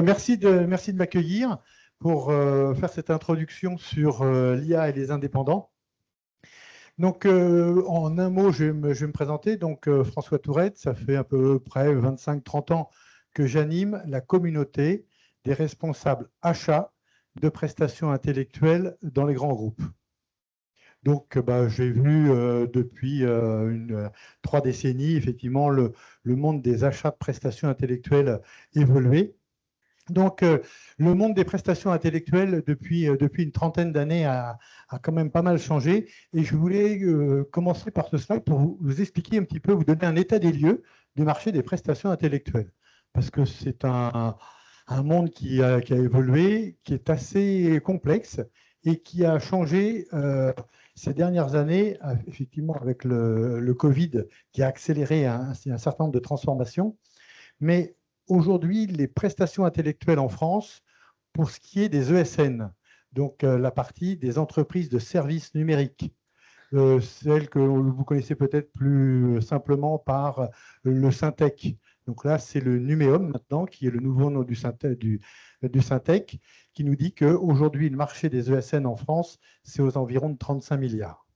Merci de m'accueillir pour faire cette introduction sur l'IA et les indépendants. Donc, en un mot, je vais me présenter. Donc, François Tourette, ça fait à peu près 25-30 ans que j'anime la communauté des responsables achats de prestations intellectuelles dans les grands groupes. Donc, j'ai vu depuis 3 décennies, effectivement, le monde des achats de prestations intellectuelles évoluer. Donc, le monde des prestations intellectuelles, depuis une trentaine d'années, a quand même pas mal changé. Et je voulais commencer par ce slide pour vous expliquer un petit peu, vous donner un état des lieux du marché des prestations intellectuelles. Parce que c'est un monde qui a évolué, qui est assez complexe et qui a changé ces dernières années, effectivement, avec le Covid, qui a accéléré un certain nombre de transformations. Mais aujourd'hui, les prestations intellectuelles en France, pour ce qui est des ESN, donc la partie des entreprises de services numériques, celle que vous connaissez peut-être plus simplement par le Syntec. Donc là, c'est le Numéum maintenant, qui est le nouveau nom du Syntec, qui nous dit qu'aujourd'hui, le marché des ESN en France, c'est aux environs de 35 milliards,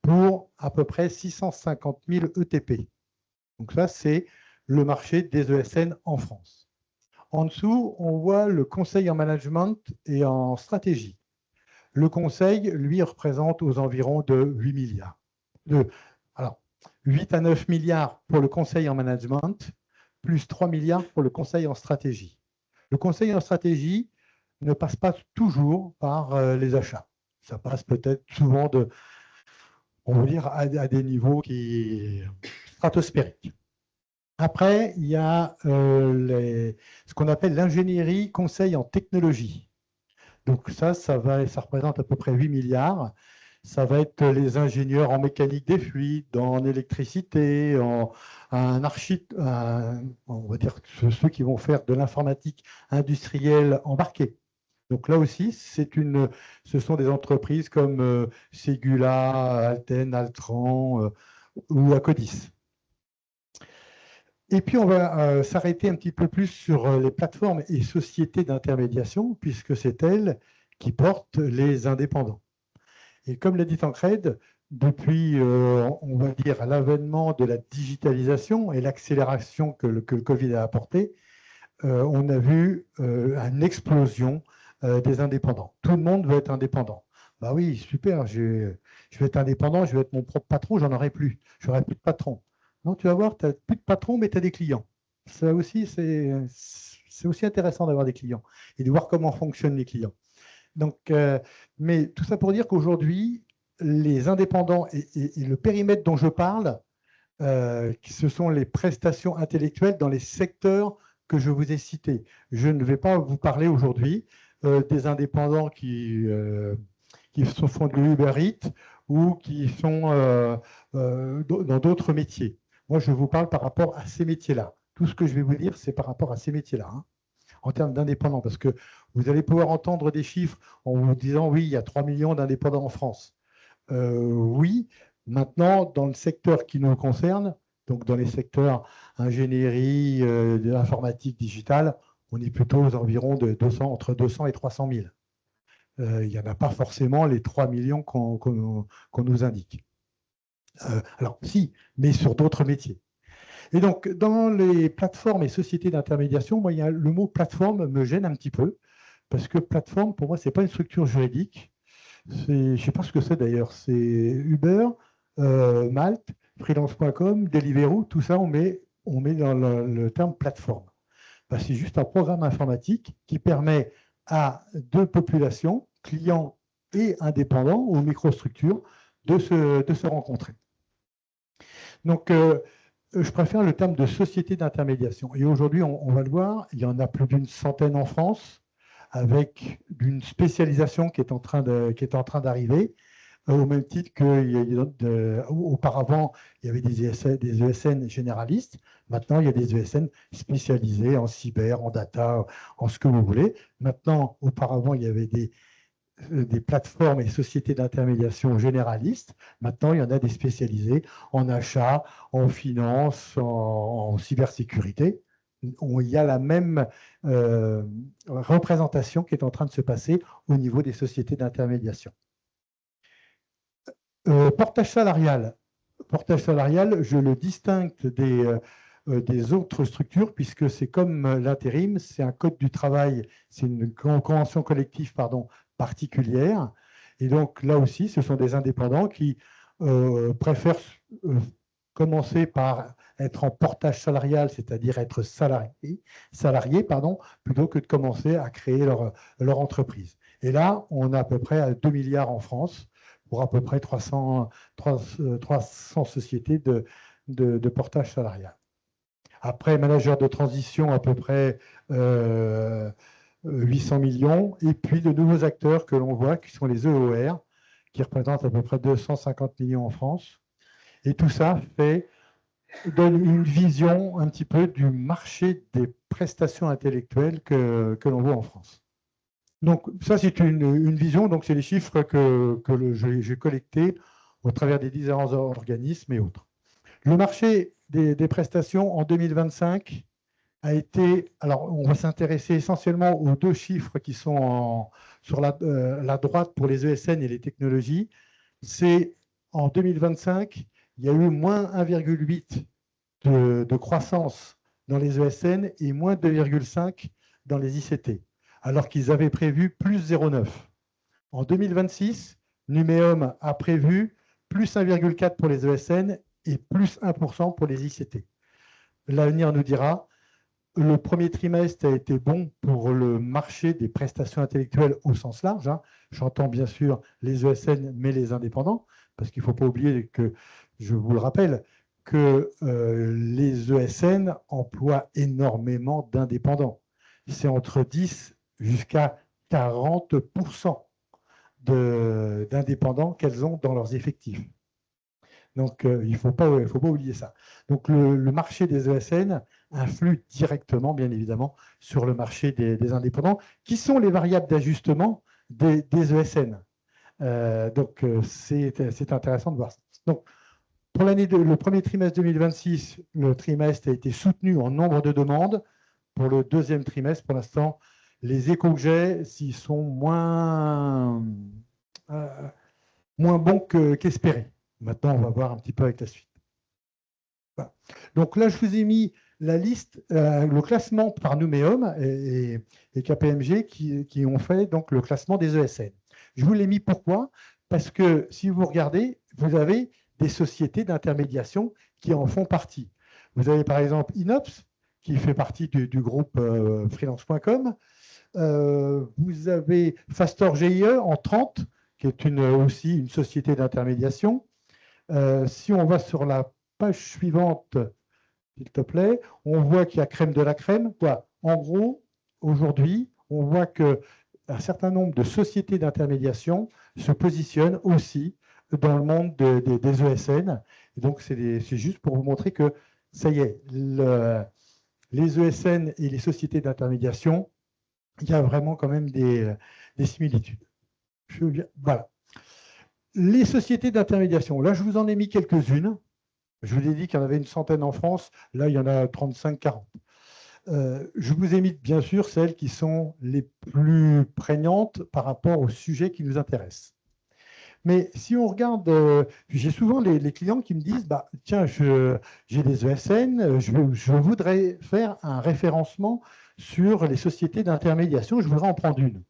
pour à peu près 650 000 ETP. Donc ça, c'est le marché des ESN en France. En dessous, on voit le conseil en management et en stratégie. Le conseil, lui, représente aux environs de 8 milliards. Alors, 8 à 9 milliards pour le conseil en management, plus 3 milliards pour le conseil en stratégie. Le conseil en stratégie ne passe pas toujours par les achats. Ça passe peut-être souvent on va dire, à des niveaux qui stratosphériques. Après, il y a ce qu'on appelle l'ingénierie conseil en technologie. Donc ça représente à peu près 8 milliards. Ça va être les ingénieurs en mécanique des fluides, en électricité, on va dire ceux qui vont faire de l'informatique industrielle embarquée. Donc là aussi, ce sont des entreprises comme Ségula, Alten, Altran ou Acodis. Et puis, on va s'arrêter un petit peu plus sur les plateformes et sociétés d'intermédiation, puisque c'est elles qui portent les indépendants. Et comme l'a dit Tancred, depuis, on va dire, l'avènement de la digitalisation et l'accélération que le Covid a apporté, on a vu une explosion des indépendants. Tout le monde veut être indépendant. Bah oui, super, je vais être indépendant, je vais être mon propre patron, j'en aurai plus. Je n'aurai plus de patron. Non, tu vas voir, tu n'as plus de patron, mais tu as des clients. Ça aussi, c'est aussi intéressant d'avoir des clients et de voir comment fonctionnent les clients. Donc, mais tout ça pour dire qu'aujourd'hui, les indépendants et le périmètre dont je parle, ce sont les prestations intellectuelles dans les secteurs que je vous ai cités. Je ne vais pas vous parler aujourd'hui des indépendants qui font du Uber Eats ou qui sont dans d'autres métiers. Moi, je vous parle par rapport à ces métiers-là. Tout ce que je vais vous dire, c'est par rapport à ces métiers-là, hein, en termes d'indépendants, parce que vous allez pouvoir entendre des chiffres en vous disant, oui, il y a 3 millions d'indépendants en France. Oui, maintenant, dans le secteur qui nous concerne, donc dans les secteurs ingénierie, de l'informatique digitale, on est plutôt aux environs de entre 200 et 300 000. Il n'y en a pas forcément les 3 millions qu'on nous indique. Alors, si, mais sur d'autres métiers. Et donc, dans les plateformes et sociétés d'intermédiation, moi, le mot plateforme me gêne un petit peu, parce que plateforme, pour moi, ce n'est pas une structure juridique. Je ne sais pas ce que c'est d'ailleurs. C'est Uber, Malte, freelance.com, Deliveroo, tout ça, on met dans le terme plateforme. C'est juste un programme informatique qui permet à deux populations, clients et indépendants ou microstructures, de se rencontrer. Donc, je préfère le terme de société d'intermédiation. Et aujourd'hui, on va le voir, il y en a plus d'une centaine en France, avec une spécialisation qui est en train d'arriver, au même titre qu'auparavant, il y avait des ESN généralistes. Maintenant, il y a des ESN spécialisés en cyber, en data, en ce que vous voulez. Maintenant, auparavant, il y avait des plateformes et sociétés d'intermédiation généralistes. Maintenant, il y en a des spécialisés en achat, en finance, en cybersécurité. il y a la même représentation qui est en train de se passer au niveau des sociétés d'intermédiation. Portage salarial. Portage salarial, je le distingue des autres structures, puisque c'est comme l'intérim, c'est un code du travail, c'est une convention collective particulière. Et donc là aussi, ce sont des indépendants qui préfèrent commencer par être en portage salarial, c'est-à-dire être salarié, plutôt que de commencer à créer leur entreprise. Et là, on est à peu près à 2 milliards en France pour à peu près 300 sociétés de portage salarial. Après, manager de transition, à peu près 800 millions. Et puis, de nouveaux acteurs que l'on voit, qui sont les EOR, qui représentent à peu près 250 millions en France. Et tout ça donne une vision un petit peu du marché des prestations intellectuelles que l'on voit en France. Donc, ça, c'est une vision. Donc, c'est les chiffres que j'ai collectés au travers des différents organismes et autres. Le marché des prestations en 2025 a été... Alors, on va s'intéresser essentiellement aux deux chiffres qui sont sur la droite pour les ESN et les technologies. C'est en 2025, il y a eu moins 1,8 de croissance dans les ESN et moins 2,5 dans les ICT, alors qu'ils avaient prévu plus 0,9. En 2026, Numéum a prévu plus 1,4 pour les ESN et plus 1% pour les ICT. L'avenir nous dira. Le premier trimestre a été bon pour le marché des prestations intellectuelles au sens large. J'entends bien sûr les ESN, mais les indépendants, parce qu'il ne faut pas oublier que, je vous le rappelle, que les ESN emploient énormément d'indépendants. C'est entre 10 jusqu'à 40% d'indépendants qu'elles ont dans leurs effectifs. Donc, il ne faut pas oublier ça. Donc, le marché des ESN influe directement, bien évidemment, sur le marché des indépendants, qui sont les variables d'ajustement des ESN. Donc, c'est intéressant de voir ça. Donc, pour le premier trimestre 2026, le trimestre a été soutenu en nombre de demandes. Pour le deuxième trimestre, pour l'instant, les échos que j'ai, s'ils sont moins bons qu'espérés. Maintenant, on va voir un petit peu avec la suite. Voilà. Donc là, je vous ai mis la liste, le classement par Numéum et KPMG qui ont fait donc le classement des ESN. Je vous l'ai mis pourquoi? Parce que si vous regardez, vous avez des sociétés d'intermédiation qui en font partie. Vous avez par exemple Inops, qui fait partie du groupe freelance.com. Vous avez Fastor GIE en 30, qui est aussi une société d'intermédiation. Si on va sur la page suivante, s'il te plaît, on voit qu'il y a crème de la crème. En gros, aujourd'hui, on voit qu'un certain nombre de sociétés d'intermédiation se positionnent aussi dans le monde des ESN. Et donc, c'est juste pour vous montrer que, ça y est, les ESN et les sociétés d'intermédiation, il y a vraiment quand même des similitudes. Voilà. Les sociétés d'intermédiation, là, je vous en ai mis quelques-unes. Je vous ai dit qu'il y en avait une centaine en France. Là, il y en a 35-40. Je vous ai mis, bien sûr, celles qui sont les plus prégnantes par rapport au sujet qui nous intéresse. Mais si on regarde, j'ai souvent les clients qui me disent, tiens, j'ai des ESN, je voudrais faire un référencement sur les sociétés d'intermédiation, je voudrais en prendre une.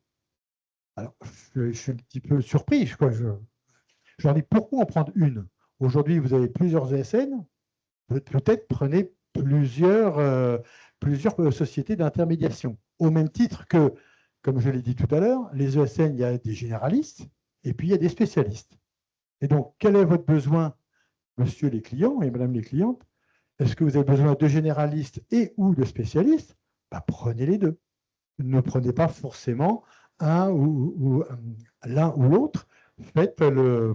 Alors, je suis un petit peu surpris. Je leur dis, pourquoi en prendre une? Aujourd'hui, vous avez plusieurs ESN, peut-être prenez plusieurs sociétés d'intermédiation. Au même titre que, comme je l'ai dit tout à l'heure, les ESN, il y a des généralistes et puis il y a des spécialistes. Et donc, quel est votre besoin, monsieur les clients et madame les clientes? Est-ce que vous avez besoin de généralistes et ou de spécialistes? Prenez les deux. Ne prenez pas forcément l'un ou l'autre.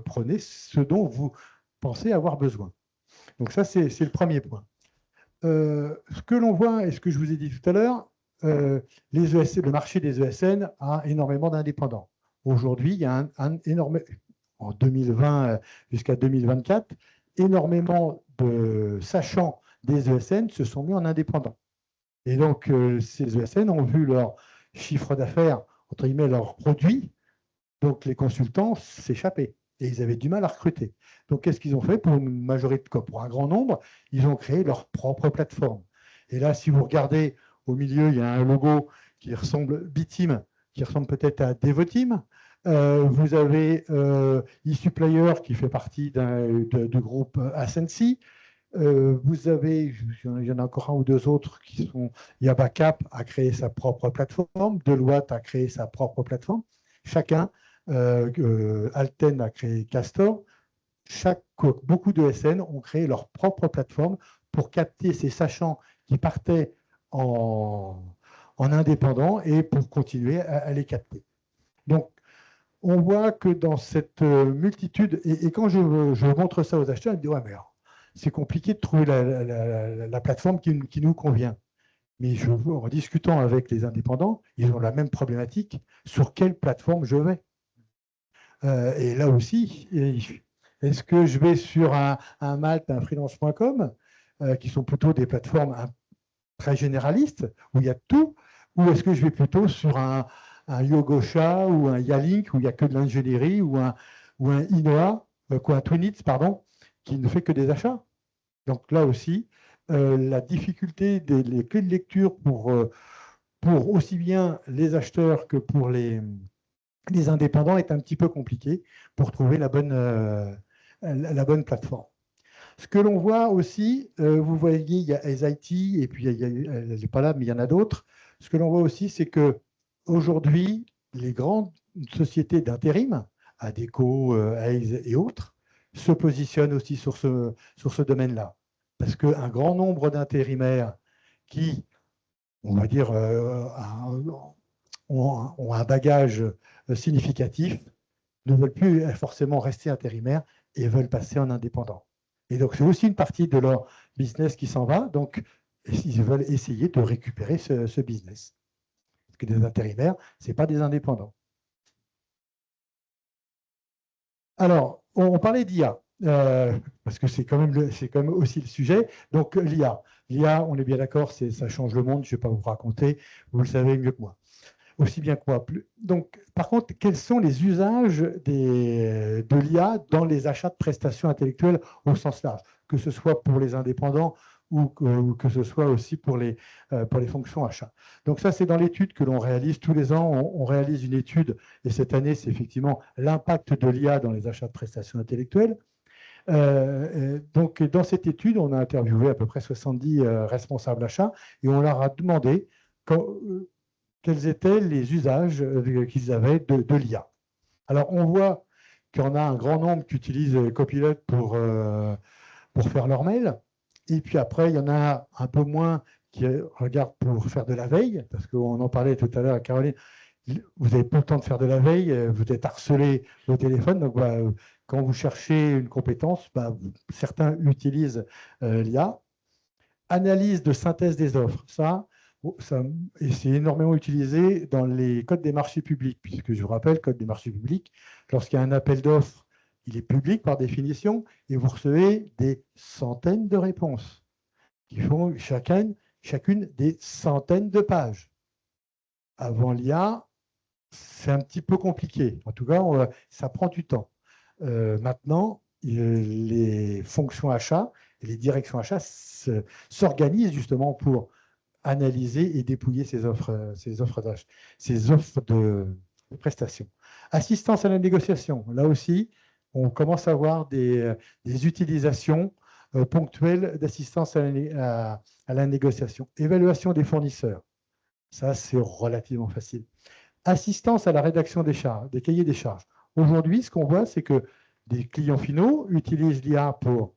Prenez ce dont vous pensez avoir besoin. Donc ça, c'est le premier point. Ce que l'on voit, et ce que je vous ai dit tout à l'heure, le marché des ESN a énormément d'indépendants. Aujourd'hui, il y a un énorme, en 2020 jusqu'à 2024, énormément de sachants des ESN se sont mis en indépendants. Et donc, ces ESN ont vu leur chiffre d'affaires, entre guillemets, leurs produits, donc les consultants s'échappaient. Et ils avaient du mal à recruter. Donc, qu'est-ce qu'ils ont fait pour une majorité, pour un grand nombre? Ils ont créé leur propre plateforme. Et là, si vous regardez au milieu, il y a un logo qui ressemble Biteam, qui ressemble peut-être à Devoteam. Vous avez eSupplier qui fait partie du groupe Ascensi. Vous avez, il y en a encore un ou deux autres qui sont. Yabacap a créé sa propre plateforme, Deloitte a créé sa propre plateforme. Chacun, Alten a créé Castor. Beaucoup de SN ont créé leur propre plateforme pour capter ces sachants qui partaient en indépendant et pour continuer à les capter. Donc, on voit que dans cette multitude, et quand je montre ça aux acheteurs, ils me disent « Ouais, mais c'est compliqué de trouver la plateforme qui nous convient. » Mais en discutant avec les indépendants, ils ont la même problématique. Sur quelle plateforme je vais? Et là aussi, est-ce que je vais sur un Malte, un freelance.com, qui sont plutôt des plateformes très généralistes, où il y a tout, ou est-ce que je vais plutôt sur un Yogosha ou un Yalink, où il n'y a que de l'ingénierie, ou un Inoa, un Twinits, pardon, qui ne fait que des achats? Donc là aussi, la difficulté des clés de lecture pour aussi bien les acheteurs que pour les indépendants est un petit peu compliquée pour trouver la bonne plateforme. Ce que l'on voit aussi, vous voyez, il y a SIT, et puis elle n'est pas là, mais il y en a d'autres. Ce que l'on voit aussi, c'est qu'aujourd'hui, les grandes sociétés d'intérim, Adecco, Hays et autres, se positionnent aussi sur ce domaine-là. Parce qu'un grand nombre d'intérimaires qui, on va dire, ont un bagage significatif, ne veulent plus forcément rester intérimaires et veulent passer en indépendant. Et donc, c'est aussi une partie de leur business qui s'en va. Donc, ils veulent essayer de récupérer ce business. Parce que des intérimaires, ce n'est pas des indépendants. Alors, on parlait d'IA, parce que c'est quand même aussi le sujet. Donc, l'IA, on est bien d'accord, ça change le monde, je ne vais pas vous raconter, vous le savez mieux que moi. Aussi bien que moi. Donc, par contre, quels sont les usages de l'IA dans les achats de prestations intellectuelles au sens large, que ce soit pour les indépendants ou que ce soit aussi pour les fonctions achats. Donc ça, c'est dans l'étude que l'on réalise tous les ans. On réalise une étude, et cette année, c'est effectivement l'impact de l'IA dans les achats de prestations intellectuelles. Donc, dans cette étude, on a interviewé à peu près 70 responsables achats et on leur a demandé quels étaient les usages qu'ils avaient de l'IA. Alors, on voit qu'il y en a un grand nombre qui utilisent Copilot pour faire leur mail. Et puis après, il y en a un peu moins qui regardent pour faire de la veille, parce qu'on en parlait tout à l'heure à Caroline. Vous n'avez pas le temps de faire de la veille, vous êtes harcelé au téléphone. Donc, quand vous cherchez une compétence, certains utilisent l'IA. Analyse de synthèse des offres. Et c'est énormément utilisé dans les codes des marchés publics, puisque je vous rappelle, code des marchés publics, lorsqu'il y a un appel d'offres, il est public par définition, et vous recevez des centaines de réponses qui font chacune des centaines de pages. Avant l'IA, c'est un petit peu compliqué. En tout cas, ça prend du temps. Maintenant, les fonctions achats et les directions achats s'organisent justement pour analyser et dépouiller ces offres de prestations. Assistance à la négociation. Là aussi, on commence à avoir des utilisations ponctuelles d'assistance à la négociation. Évaluation des fournisseurs. Ça, c'est relativement facile. Assistance à la rédaction des cahiers des charges. Aujourd'hui, ce qu'on voit, c'est que des clients finaux utilisent l'IA pour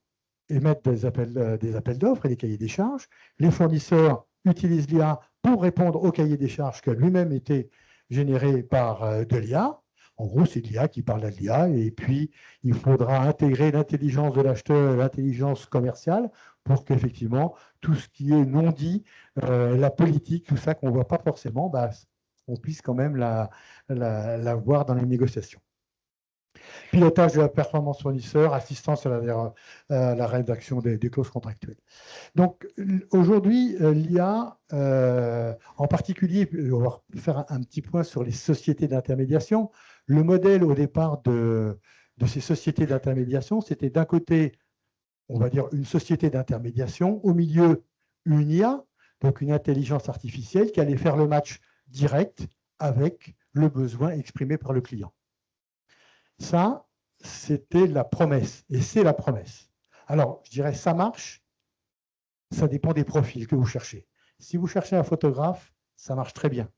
émettre des appels d'offres et des cahiers des charges. Les fournisseurs utilisent l'IA pour répondre au cahier des charges qui a lui-même été généré par de l'IA. En gros, c'est l'IA qui parle à l'IA et puis il faudra intégrer l'intelligence de l'acheteur et l'intelligence commerciale pour qu'effectivement, tout ce qui est non dit, la politique, tout ça qu'on ne voit pas forcément, on puisse quand même la voir dans les négociations. Pilotage de la performance fournisseur, assistance à la rédaction des clauses contractuelles. Donc aujourd'hui, l'IA, en particulier, on va faire un petit point sur les sociétés d'intermédiation. Le modèle au départ de ces sociétés d'intermédiation, c'était d'un côté, on va dire, une société d'intermédiation, au milieu, une IA, donc une intelligence artificielle qui allait faire le match direct avec le besoin exprimé par le client. Ça, c'était la promesse, et c'est la promesse. Alors, je dirais, ça marche, ça dépend des profils que vous cherchez. Si vous cherchez un photographe, ça marche très bien.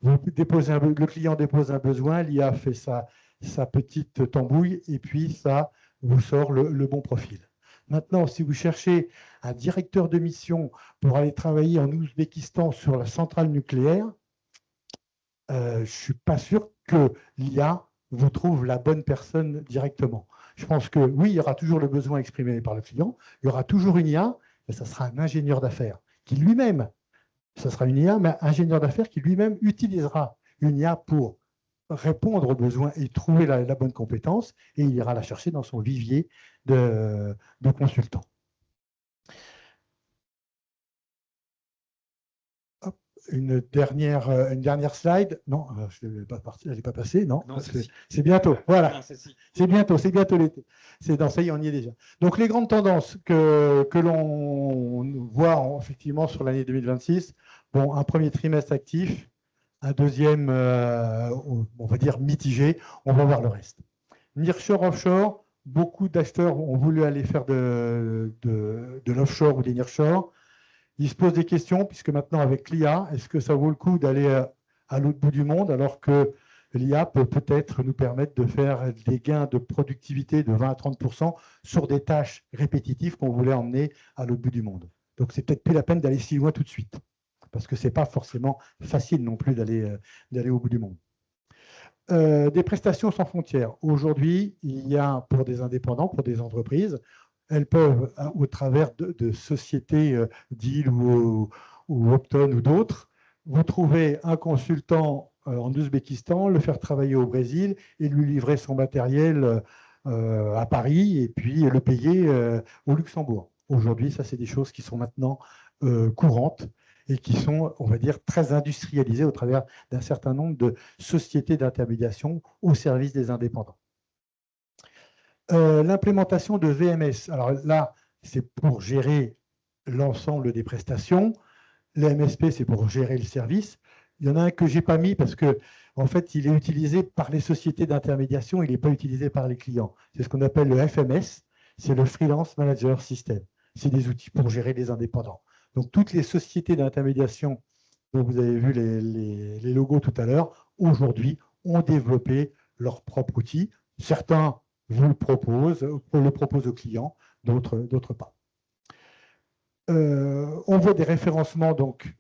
Le client dépose un besoin, l'IA fait sa petite tambouille, et puis ça vous sort le bon profil. Maintenant, si vous cherchez un directeur de mission pour aller travailler en Ouzbékistan sur la centrale nucléaire, je ne suis pas sûr que l'IA vous trouve la bonne personne directement. Je pense que oui, il y aura toujours le besoin exprimé par le client, il y aura toujours une IA, mais ça sera un ingénieur d'affaires qui lui-même, ça sera une IA, mais un ingénieur d'affaires qui lui-même utilisera une IA pour répondre aux besoins et trouver la bonne compétence, et il ira la chercher dans son vivier de consultants. Une dernière slide. Non, je ne l'ai pas passée, non, c'est bientôt. Voilà, c'est bientôt l'été. Ça y est, on y est déjà. Donc, les grandes tendances que l'on voit effectivement sur l'année 2026, bon, un premier trimestre actif, un deuxième, on va dire mitigé, on va voir le reste. Nearshore, offshore, beaucoup d'acheteurs ont voulu aller faire de l'offshore ou des nearshore. Ils se posent des questions, puisque maintenant, avec l'IA, est-ce que ça vaut le coup d'aller à l'autre bout du monde, alors que l'IA peut peut-être nous permettre de faire des gains de productivité de 20 à 30% sur des tâches répétitives qu'on voulait emmener à l'autre bout du monde. Donc, c'est peut-être plus la peine d'aller si loin tout de suite, parce que ce n'est pas forcément facile non plus d'aller au bout du monde. Des prestations sans frontières. Aujourd'hui, il y a pour des indépendants, pour des entreprises, elles peuvent, au travers de sociétés Deal ou Opton ou d'autres, vous trouvez un consultant en Ouzbékistan, le faire travailler au Brésil et lui livrer son matériel à Paris et puis le payer au Luxembourg. Aujourd'hui, ça, c'est des choses qui sont maintenant courantes et qui sont, on va dire, très industrialisées au travers d'un certain nombre de sociétés d'intermédiation au service des indépendants. L'implémentation de VMS. Alors là, c'est pour gérer l'ensemble des prestations. Le MSP, c'est pour gérer le service. Il y en a un que je n'ai pas mis parce que, en fait, il est utilisé par les sociétés d'intermédiation, il n'est pas utilisé par les clients. C'est ce qu'on appelle le FMS, c'est le Freelance Manager System. C'est des outils pour gérer les indépendants. Donc, toutes les sociétés d'intermédiation dont vous avez vu les logos tout à l'heure, aujourd'hui, ont développé leur propre outil. Certains vous le proposent aux clients, d'autres pas. On voit des référencements donc,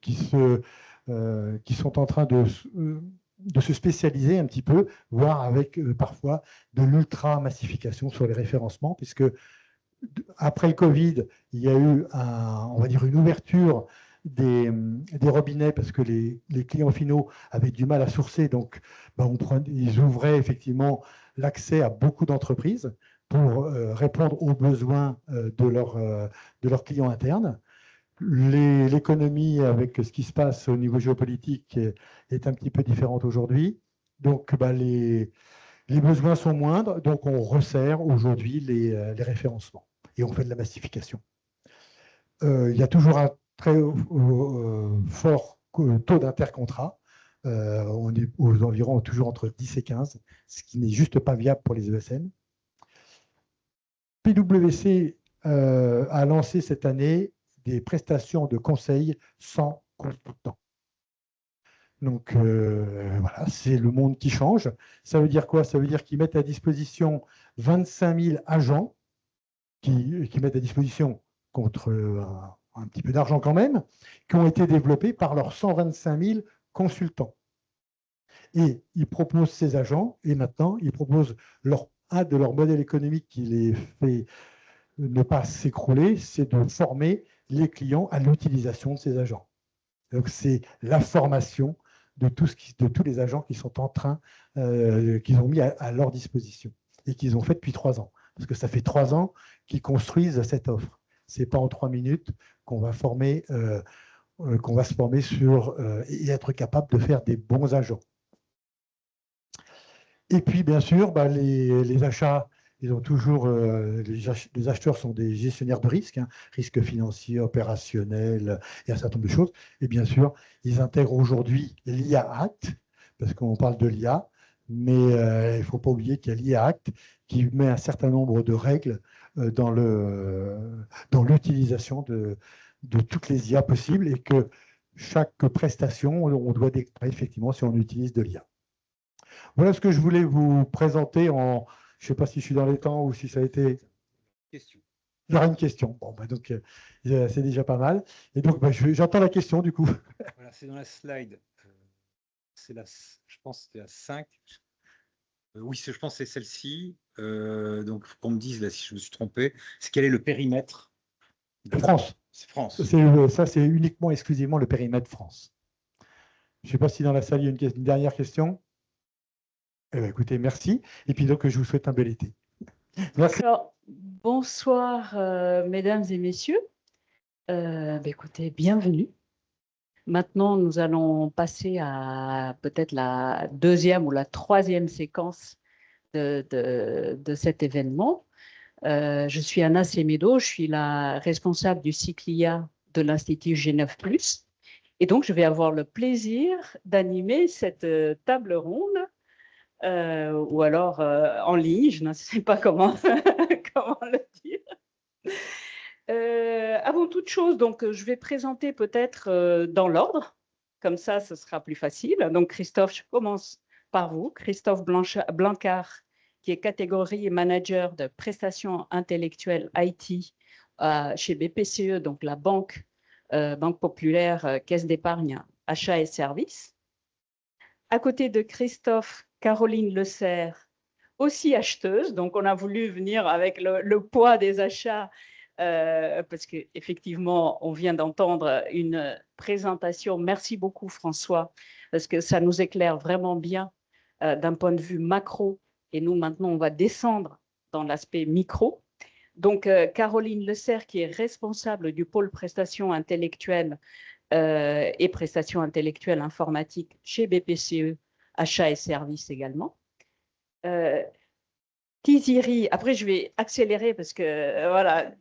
qui sont en train de se spécialiser un petit peu, voire avec parfois de l'ultra-massification sur les référencements, puisque après le Covid, il y a eu on va dire une ouverture des robinets parce que les clients finaux avaient du mal à sourcer, donc ils ouvraient effectivement l'accès à beaucoup d'entreprises pour répondre aux besoins de leurs clients internes. L'économie, avec ce qui se passe au niveau géopolitique, est un petit peu différente aujourd'hui. Donc, les besoins sont moindres, donc on resserre aujourd'hui les référencements et on fait de la massification. Il y a toujours un très fort taux d'intercontrat. On est aux environs toujours entre 10 et 15, ce qui n'est juste pas viable pour les ESN. PwC a lancé cette année des prestations de conseil sans consultant. Donc voilà, c'est le monde qui change. Ça veut dire quoi? Ça veut dire qu'ils mettent à disposition 25 000 agents qui mettent à disposition contre un petit peu d'argent quand même, qui ont été développés par leurs 125 000 consultants. Et ils proposent ces agents, et maintenant, ils proposent un de leurs modèles économiques qui les fait ne pas s'écrouler, c'est de former les clients à l'utilisation de ces agents. Donc, c'est la formation de tous les agents qui sont en train, qu'ils ont mis à leur disposition et qu'ils ont fait depuis 3 ans. Parce que ça fait 3 ans qu'ils construisent cette offre. Ce n'est pas en 3 minutes qu'on va qu'on va se former sur et être capable de faire des bons agents. Et puis, bien sûr, les achats, ils ont toujours, les acheteurs sont des gestionnaires de risques, hein, risques financiers, opérationnels, et un certain nombre de choses. Et bien sûr, ils intègrent aujourd'hui l'IA Act, parce qu'on parle de l'IA, mais il ne faut pas oublier qu'il y a l'IA Act qui met un certain nombre de règles dans l'utilisation de toutes les IA possibles et que chaque prestation, on doit déclarer effectivement si on utilise de l'IA. Voilà ce que je voulais vous présenter en. Je ne sais pas si je suis dans les temps ou si ça a été. Question. Il y aura une question. Bon, donc c'est déjà pas mal. Et donc, j'entends la question du coup. Voilà, c'est dans la slide. Je pense que c'était la 5. Oui, je pense que c'est celle-ci. Donc, qu'on me dise là si je me suis trompé. C'est quel est le périmètre de France. C'est France. Ça, c'est uniquement, exclusivement le périmètre France. Je ne sais pas si dans la salle, il y a une dernière question. Eh bien, écoutez, merci. Et puis donc, je vous souhaite un bel été. Merci. Alors, bonsoir, mesdames et messieurs. Écoutez, bienvenue. Maintenant, nous allons passer à peut-être la 2e ou la 3e séquence de cet événement. Je suis Anna Semedo, je suis la responsable du cycle IA de l'Institut G9+. Et donc, je vais avoir le plaisir d'animer cette table ronde, ou alors en ligne, je ne sais pas comment, comment le dire. Avant toute chose, donc, je vais présenter peut-être dans l'ordre, comme ça, ce sera plus facile. Donc, Christophe, je commence par vous. Christophe Blancard, qui est catégorie manager de prestations intellectuelles IT chez BPCE, donc la banque populaire, caisse d'épargne, achats et services. À côté de Christophe, Caroline Le Serre, aussi acheteuse. Donc, on a voulu venir avec le poids des achats parce qu'effectivement, on vient d'entendre une présentation. Merci beaucoup, François, parce que ça nous éclaire vraiment bien d'un point de vue macro. Et nous, maintenant, on va descendre dans l'aspect micro. Donc, Caroline Le Serre, qui est responsable du pôle prestations intellectuelles et prestations intellectuelles informatiques chez BPCE, achats et services également. Tiziri, après je vais accélérer parce que voilà,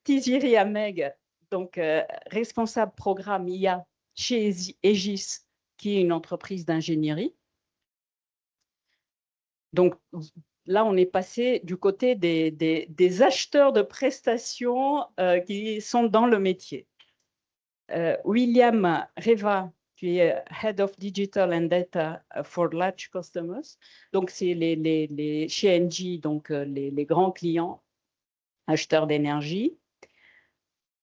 Tiziri Ahmed, donc responsable programme IA chez Aegis, qui est une entreprise d'ingénierie. Donc là, on est passé du côté des acheteurs de prestations qui sont dans le métier. William Reva, qui est Head of Digital and Data for Large Customers. Donc, c'est chez Engie, donc les grands clients acheteurs d'énergie.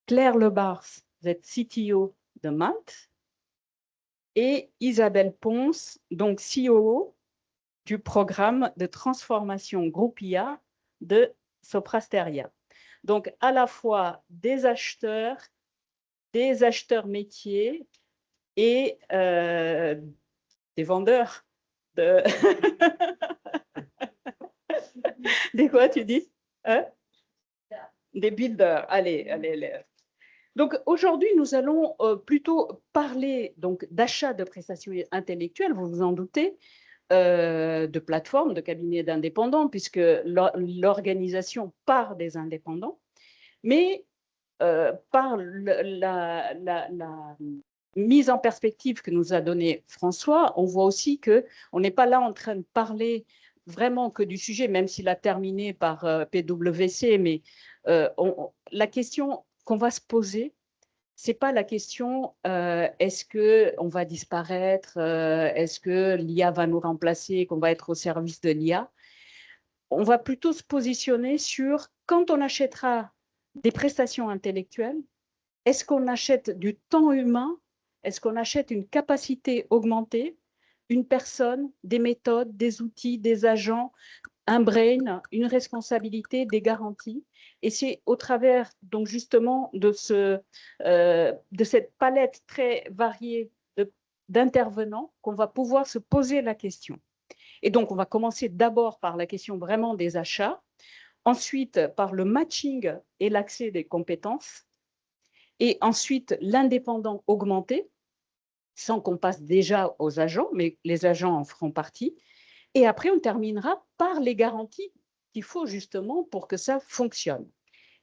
Claire Lebars, vous êtes CTO de Malte. Et Isabelle Ponce, donc COO du programme de transformation groupe IA de Soprasteria. Donc, à la fois des acheteurs métiers et des vendeurs. Des quoi, tu dis hein? Des builders. Allez. Donc, aujourd'hui, nous allons plutôt parler d'achat de prestations intellectuelles, vous vous en doutez, de plateformes, de cabinets d'indépendants, puisque l'organisation part des indépendants, mais par la mise en perspective que nous a donnée François, on voit aussi qu'on n'est pas là en train de parler vraiment que du sujet, même s'il a terminé par PwC, mais la question qu'on va se poser, ce n'est pas la question est-ce qu'on va disparaître, est-ce que l'IA va nous remplacer, qu'on va être au service de l'IA. On va plutôt se positionner sur quand on achètera des prestations intellectuelles, est-ce qu'on achète du temps humain? Est-ce qu'on achète une capacité augmentée, une personne, des méthodes, des outils, des agents, un brain, une responsabilité, des garanties? Et c'est au travers, donc justement, de cette palette très variée d'intervenants qu'on va pouvoir se poser la question. Et donc, on va commencer d'abord par la question vraiment des achats, ensuite par le matching et l'accès des compétences, et ensuite l'indépendant augmenté, sans qu'on passe déjà aux agents, mais les agents en feront partie. Et après, on terminera par les garanties qu'il faut justement pour que ça fonctionne.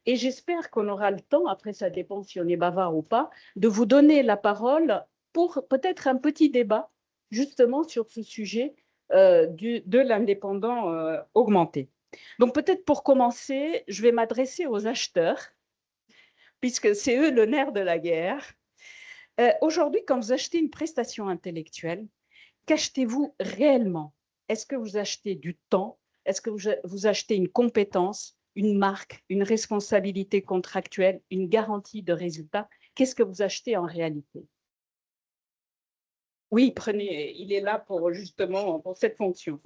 Et j'espère qu'on aura le temps, après ça dépend si on est bavard ou pas, de vous donner la parole pour peut-être un petit débat justement sur ce sujet de l'indépendant augmenté. Donc peut-être pour commencer, je vais m'adresser aux acheteurs, puisque c'est eux le nerf de la guerre. Aujourd'hui, quand vous achetez une prestation intellectuelle, qu'achetez-vous réellement? Est-ce que vous achetez du temps? Est-ce que vous achetez une compétence, une marque, une responsabilité contractuelle, une garantie de résultat? Qu'est-ce que vous achetez en réalité? Oui, prenez, il est là pour justement pour cette fonction.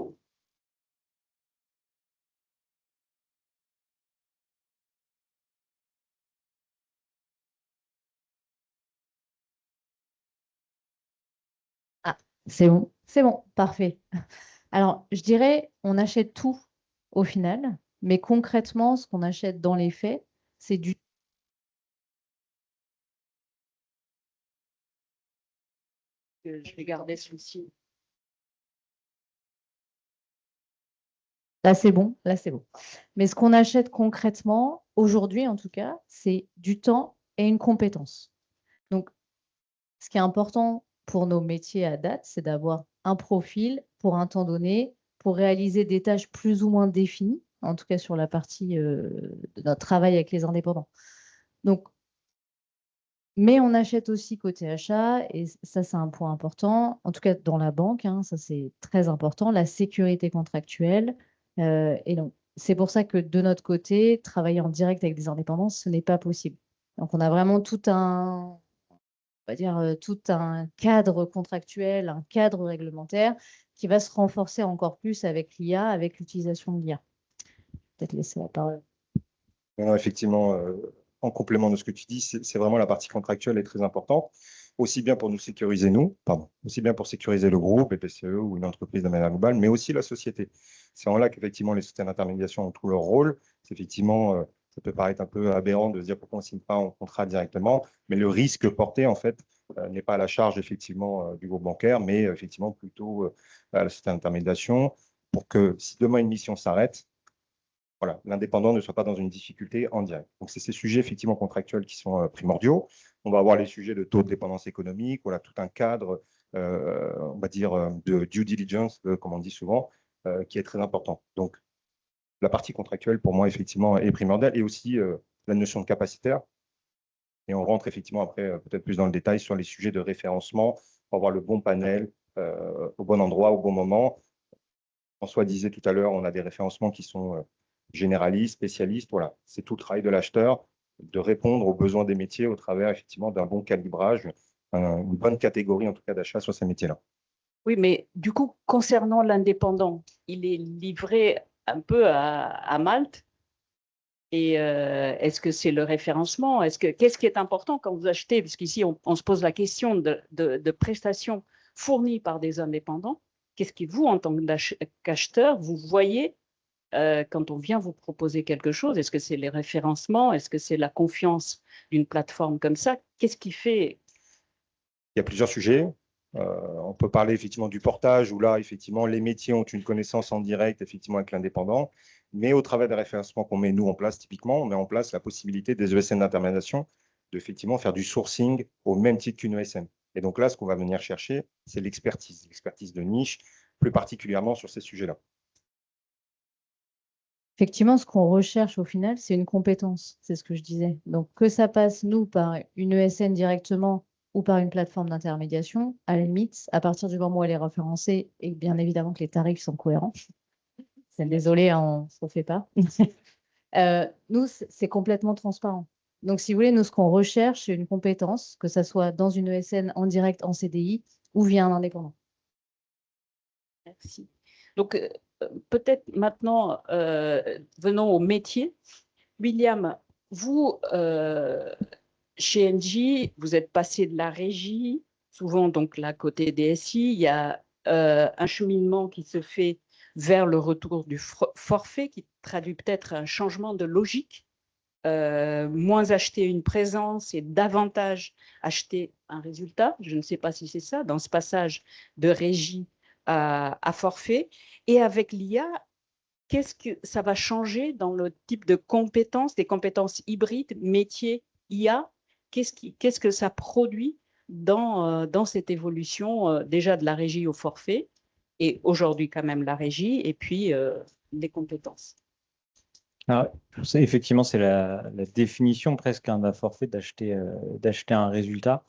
Ah, c'est bon, parfait. Alors, je dirais, on achète tout au final, mais concrètement, ce qu'on achète dans les faits, c'est du... Je vais garder celui-ci. Là, c'est bon, là, c'est bon. Mais ce qu'on achète concrètement, aujourd'hui en tout cas, c'est du temps et une compétence. Donc, ce qui est important pour nos métiers à date, c'est d'avoir un profil pour un temps donné, pour réaliser des tâches plus ou moins définies, en tout cas sur la partie de notre travail avec les indépendants. Donc, mais on achète aussi côté achat, et ça, c'est un point important, en tout cas dans la banque, hein, ça c'est très important, la sécurité contractuelle. Et donc, c'est pour ça que de notre côté, travailler en direct avec des indépendants, ce n'est pas possible. Donc, on a vraiment tout un, on va dire, tout un cadre contractuel, un cadre réglementaire qui va se renforcer encore plus avec l'IA, avec l'utilisation de l'IA. Peut-être laisser la parole. Non, effectivement, en complément de ce que tu dis, c'est vraiment la partie contractuelle est très importante, aussi bien pour nous sécuriser aussi bien pour sécuriser le groupe, les PCE ou une entreprise de manière globale, mais aussi la société. C'est en là qu'effectivement les sociétés d'intermédiation ont tout leur rôle. C'est effectivement, ça peut paraître un peu aberrant de se dire pourquoi on ne signe pas en contrat directement, mais le risque porté en fait n'est pas à la charge effectivement du groupe bancaire, mais effectivement plutôt à la société d'intermédiation pour que si demain une mission s'arrête, voilà, l'indépendant ne soit pas dans une difficulté en direct. Donc, c'est ces sujets effectivement contractuels qui sont primordiaux. On va avoir les sujets de taux de dépendance économique, voilà, tout un cadre, on va dire, de due diligence, comme on dit souvent, qui est très important. Donc, la partie contractuelle, pour moi, effectivement, est primordiale, et aussi la notion de capacitaire. Et on rentre effectivement après, peut-être plus dans le détail, sur les sujets de référencement, pour avoir le bon panel au bon endroit, au bon moment. François disait tout à l'heure, on a des référencements qui sont généralistes, spécialistes, voilà. C'est tout le travail de l'acheteur de répondre aux besoins des métiers au travers effectivement d'un bon calibrage, une bonne catégorie en tout cas d'achat sur ces métiers-là. Oui, mais du coup, concernant l'indépendant, il est livré un peu à Malte. Et est-ce que c'est le référencement? Qu'est-ce qui est important quand vous achetez? Puisqu'ici, on se pose la question de prestations fournies par des indépendants. Qu'est-ce que vous, en tant qu'acheteur, vous voyez quand on vient vous proposer quelque chose? Est-ce que c'est les référencements? Est-ce que c'est la confiance d'une plateforme comme ça? Qu'est-ce qui fait? Il y a plusieurs sujets. On peut parler effectivement du portage, où là, effectivement, les métiers ont une connaissance en direct, effectivement, avec l'indépendant. Mais au travers des référencements qu'on met, nous, en place, typiquement, on met en place la possibilité des ESN d'intermédiation de effectivement faire du sourcing au même titre qu'une ESN. Et donc là, ce qu'on va venir chercher, c'est l'expertise de niche, plus particulièrement sur ces sujets-là. Effectivement, ce qu'on recherche au final, c'est une compétence, c'est ce que je disais. Donc, que ça passe, nous, par une ESN directement ou par une plateforme d'intermédiation, à la limite, à partir du moment où elle est référencée, et bien évidemment que les tarifs sont cohérents. Désolé, on ne se refait pas. Nous, c'est complètement transparent. Donc, si vous voulez, nous, ce qu'on recherche, c'est une compétence, que ça soit dans une ESN en direct, en CDI, ou via un indépendant. Merci. Donc, peut-être maintenant, venons au métier. William, vous, chez Engie, vous êtes passé de la régie souvent donc là côté DSI, il y a un cheminement qui se fait vers le retour du forfait, qui traduit peut-être un changement de logique, moins acheter une présence et davantage acheter un résultat. Je ne sais pas si c'est ça, dans ce passage de régie à forfait. Et avec l'IA, qu'est-ce que ça va changer dans le type de compétences, des compétences hybrides, métiers, IA? Qu'est-ce que ça produit dans cette évolution déjà de la régie au forfait, et aujourd'hui quand même la régie, et puis les compétences? Alors, ça, effectivement, c'est la définition presque d'un forfait d'acheter un résultat.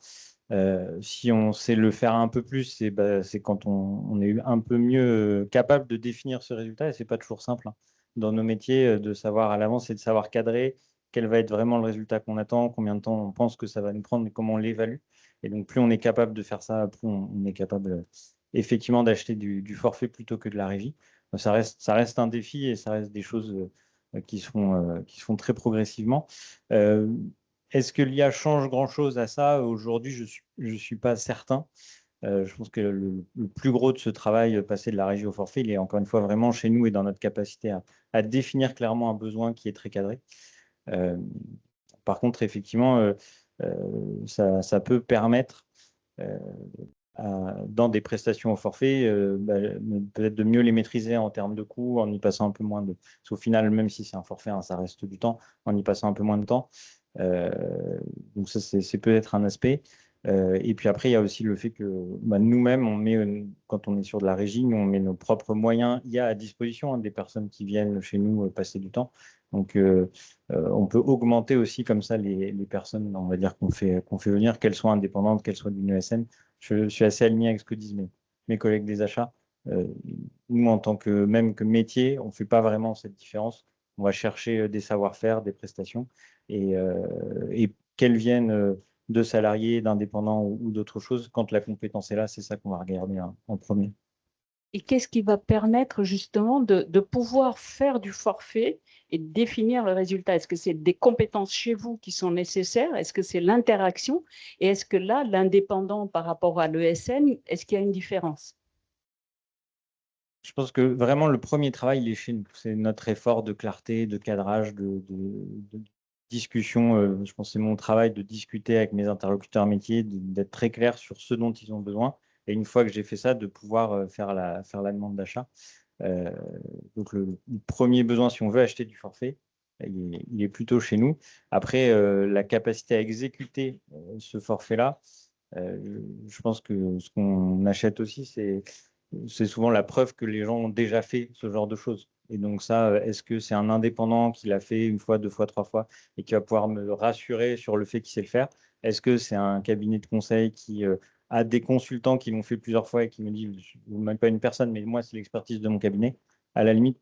Si on sait le faire un peu plus, c'est quand on est un peu mieux capable de définir ce résultat, et c'est pas toujours simple hein, dans nos métiers de savoir à l'avance et de savoir cadrer quel va être vraiment le résultat qu'on attend, combien de temps on pense que ça va nous prendre et comment on l'évalue. Et donc, plus on est capable de faire ça, plus on est capable effectivement d'acheter du forfait plutôt que de la régie. Ça reste un défi et ça reste des choses qui se font très progressivement. Est-ce que l'IA change grand-chose à ça? Aujourd'hui, je suis pas certain. Je pense que le plus gros de ce travail passé de la régie au forfait, il est encore une fois vraiment chez nous et dans notre capacité à définir clairement un besoin qui est très cadré. Par contre, effectivement, ça peut permettre dans des prestations au forfait, peut-être de mieux les maîtriser en termes de coûts, en y passant un peu moins de... Parce qu'au final, même si c'est un forfait, hein, ça reste du temps, en y passant un peu moins de temps. Donc ça, c'est peut-être un aspect. Et puis après, il y a aussi le fait que nous-mêmes, quand on est sur de la régie, nous, on met nos propres moyens IA à disposition hein, des personnes qui viennent chez nous passer du temps. Donc, on peut augmenter aussi comme ça les personnes, on va dire, qu'on fait venir, qu'elles soient indépendantes, qu'elles soient d'une ESN. Je suis assez aligné avec ce que disent mes collègues des achats. Nous, en tant que métier, on ne fait pas vraiment cette différence. On va chercher des savoir-faire, des prestations, et qu'elles viennent de salariés, d'indépendants ou d'autres choses. Quand la compétence est là, c'est ça qu'on va regarder en premier. Et qu'est-ce qui va permettre justement de pouvoir faire du forfait et de définir le résultat? Est-ce que c'est des compétences chez vous qui sont nécessaires? Est-ce que c'est l'interaction? Et est-ce que là, l'indépendant par rapport à l'ESN, est-ce qu'il y a une différence? Je pense que vraiment le premier travail, il est chez nous. C'est notre effort de clarté, de cadrage, de discussion. Je pense que c'est mon travail de discuter avec mes interlocuteurs métiers, d'être très clair sur ce dont ils ont besoin. Et une fois que j'ai fait ça, de pouvoir faire la demande d'achat. Donc le premier besoin, si on veut acheter du forfait, il est plutôt chez nous. Après, la capacité à exécuter ce forfait-là, je pense que ce qu'on achète aussi, c'est souvent la preuve que les gens ont déjà fait ce genre de choses. Et donc ça, est-ce que c'est un indépendant qui l'a fait une fois, deux fois, trois fois et qui va pouvoir me rassurer sur le fait qu'il sait le faire? Est-ce que c'est un cabinet de conseil qui a des consultants qui l'ont fait plusieurs fois et qui me disent, même pas une personne, mais moi, c'est l'expertise de mon cabinet. À la limite,